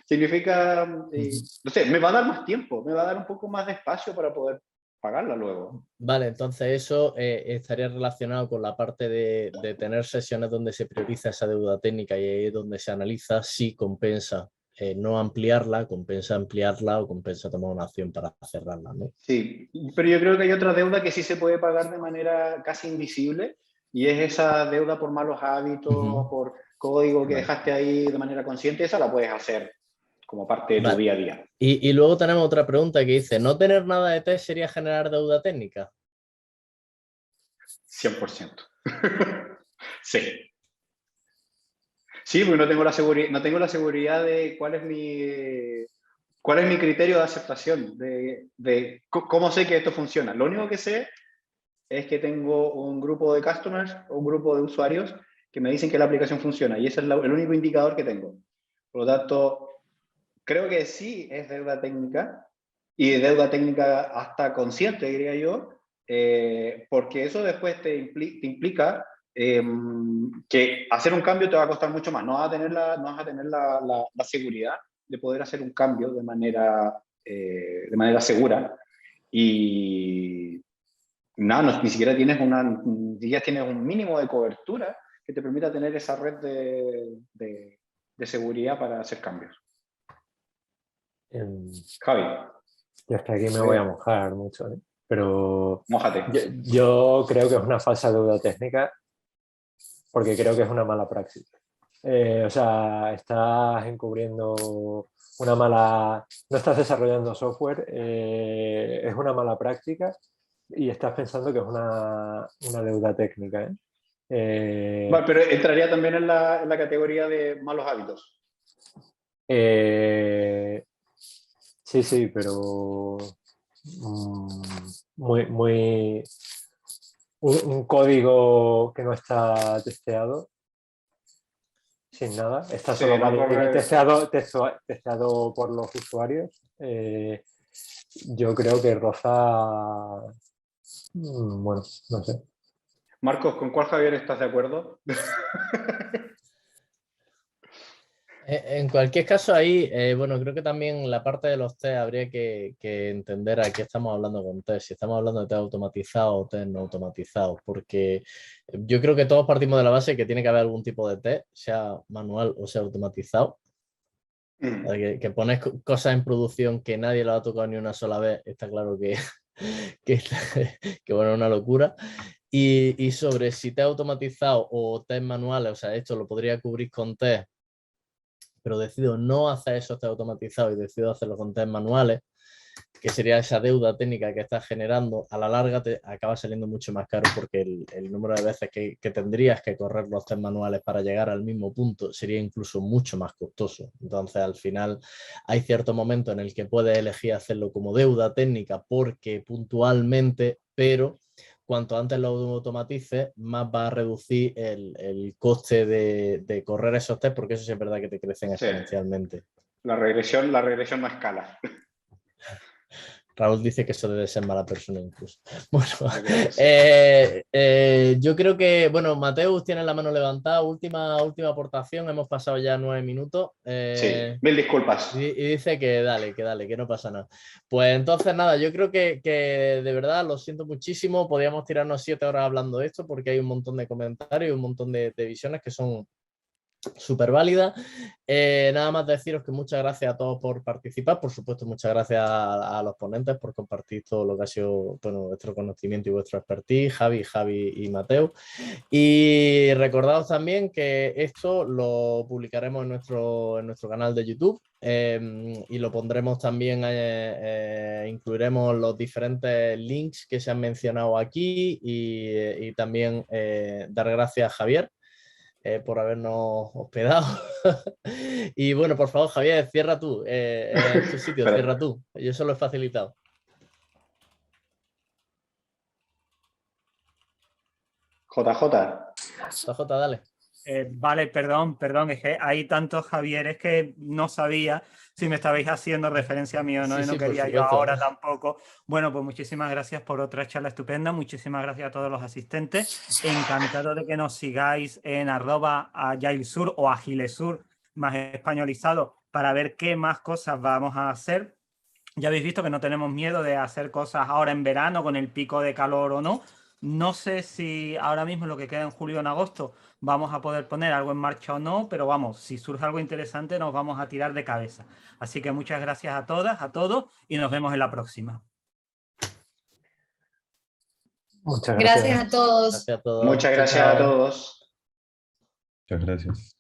Significa, no sé, me va a dar más tiempo, me va a dar un poco más de espacio para poder pagarla luego. Vale, entonces eso estaría relacionado con la parte de tener sesiones donde se prioriza esa deuda técnica y ahí es donde se analiza si compensa no ampliarla, compensa ampliarla o compensa tomar una acción para cerrarla, ¿no? Sí, pero yo creo que hay otra deuda que sí se puede pagar de manera casi invisible y es esa deuda por malos hábitos, por código que dejaste ahí de manera consciente, esa la puedes hacer como parte de tu día a día. Y luego tenemos otra pregunta que dice, ¿no tener nada de test sería generar deuda técnica? 100%. Sí. Sí, porque no tengo la seguridad de cuál es mi criterio de aceptación, de cómo sé que esto funciona. Lo único que sé es que tengo un grupo de customers o un grupo de usuarios que me dicen que la aplicación funciona y ese es el único indicador que tengo. Por lo tanto, creo que sí es deuda técnica y deuda técnica hasta consciente, diría yo, porque eso después te implica que hacer un cambio te va a costar mucho más. No vas a tener la seguridad de poder hacer un cambio de manera segura y nada, ni siquiera tienes un mínimo de cobertura que te permita tener esa red de seguridad para hacer cambios. Javi. Yo hasta aquí me voy a mojar mucho, ¿eh? Pero mójate. Yo creo que es una falsa deuda técnica porque creo que es una mala praxis. O sea, estás encubriendo una mala... No estás desarrollando software, es una mala práctica y estás pensando que es una deuda técnica, ¿eh? Vale, pero entraría también en la categoría de malos hábitos. Sí, pero un código que no está testeado, sin nada, está solo testeado por los usuarios. Yo creo que roza, bueno, no sé. Marcos, ¿con cuál Javier estás de acuerdo? En cualquier caso, ahí, bueno, creo que también la parte de los test habría que entender a qué estamos hablando con test. Si estamos hablando de test automatizados o test no automatizados, porque yo creo que todos partimos de la base que tiene que haber algún tipo de test, sea manual o sea automatizado. Que pones cosas en producción que nadie lo ha tocado ni una sola vez, está claro que bueno, es una locura. Y sobre si test automatizado o test manuales, o sea, esto lo podría cubrir con test, pero decido no hacer esos test automatizados y decido hacerlo con test manuales, que sería esa deuda técnica que estás generando, a la larga te acaba saliendo mucho más caro porque el número de veces que tendrías que correr los test manuales para llegar al mismo punto sería incluso mucho más costoso. Entonces, al final, hay cierto momento en el que puedes elegir hacerlo como deuda técnica porque puntualmente, pero cuanto antes lo automatices, más va a reducir el coste de correr esos test, porque eso sí es verdad que te crecen exponencialmente. La regresión no escala. Raúl dice que eso debe ser mala persona incluso. Bueno, yo creo que, bueno, Mateus tiene la mano levantada, última aportación, hemos pasado ya 9 minutos. Sí, 1000 disculpas. Y dice que dale, que no pasa nada. Pues entonces nada, yo creo que de verdad lo siento muchísimo, podríamos tirarnos 7 horas hablando de esto porque hay un montón de comentarios y un montón de visiones que son súper válida. Nada más deciros que muchas gracias a todos por participar, por supuesto muchas gracias a los ponentes por compartir todo lo que ha sido, bueno, vuestro conocimiento y vuestro expertise, Javi y Mateo, y recordaos también que esto lo publicaremos en nuestro canal de YouTube y lo pondremos también, incluiremos los diferentes links que se han mencionado aquí y también dar gracias a Javier por habernos hospedado. Y bueno, por favor, Javier, cierra tú. Tu sitio, cierra tú. Yo eso lo he facilitado. JJ, dale. Vale, perdón, es que hay tantos Javieres que no sabía si me estabais haciendo referencia a mí o no, Sí, y no sí, quería yo ahora tampoco. Bueno, pues muchísimas gracias por otra charla estupenda, muchísimas gracias a todos los asistentes, encantado de que nos sigáis en @agilesur o agilesur, más españolizado, para ver qué más cosas vamos a hacer. Ya habéis visto que no tenemos miedo de hacer cosas ahora en verano con el pico de calor o no. No sé si ahora mismo lo que queda en julio o en agosto vamos a poder poner algo en marcha o no, pero vamos, si surge algo interesante nos vamos a tirar de cabeza. Así que muchas gracias a todas, a todos y nos vemos en la próxima. Muchas gracias. Gracias a todos. Gracias a todos. Muchas Chao, gracias a chao. todos. Muchas gracias.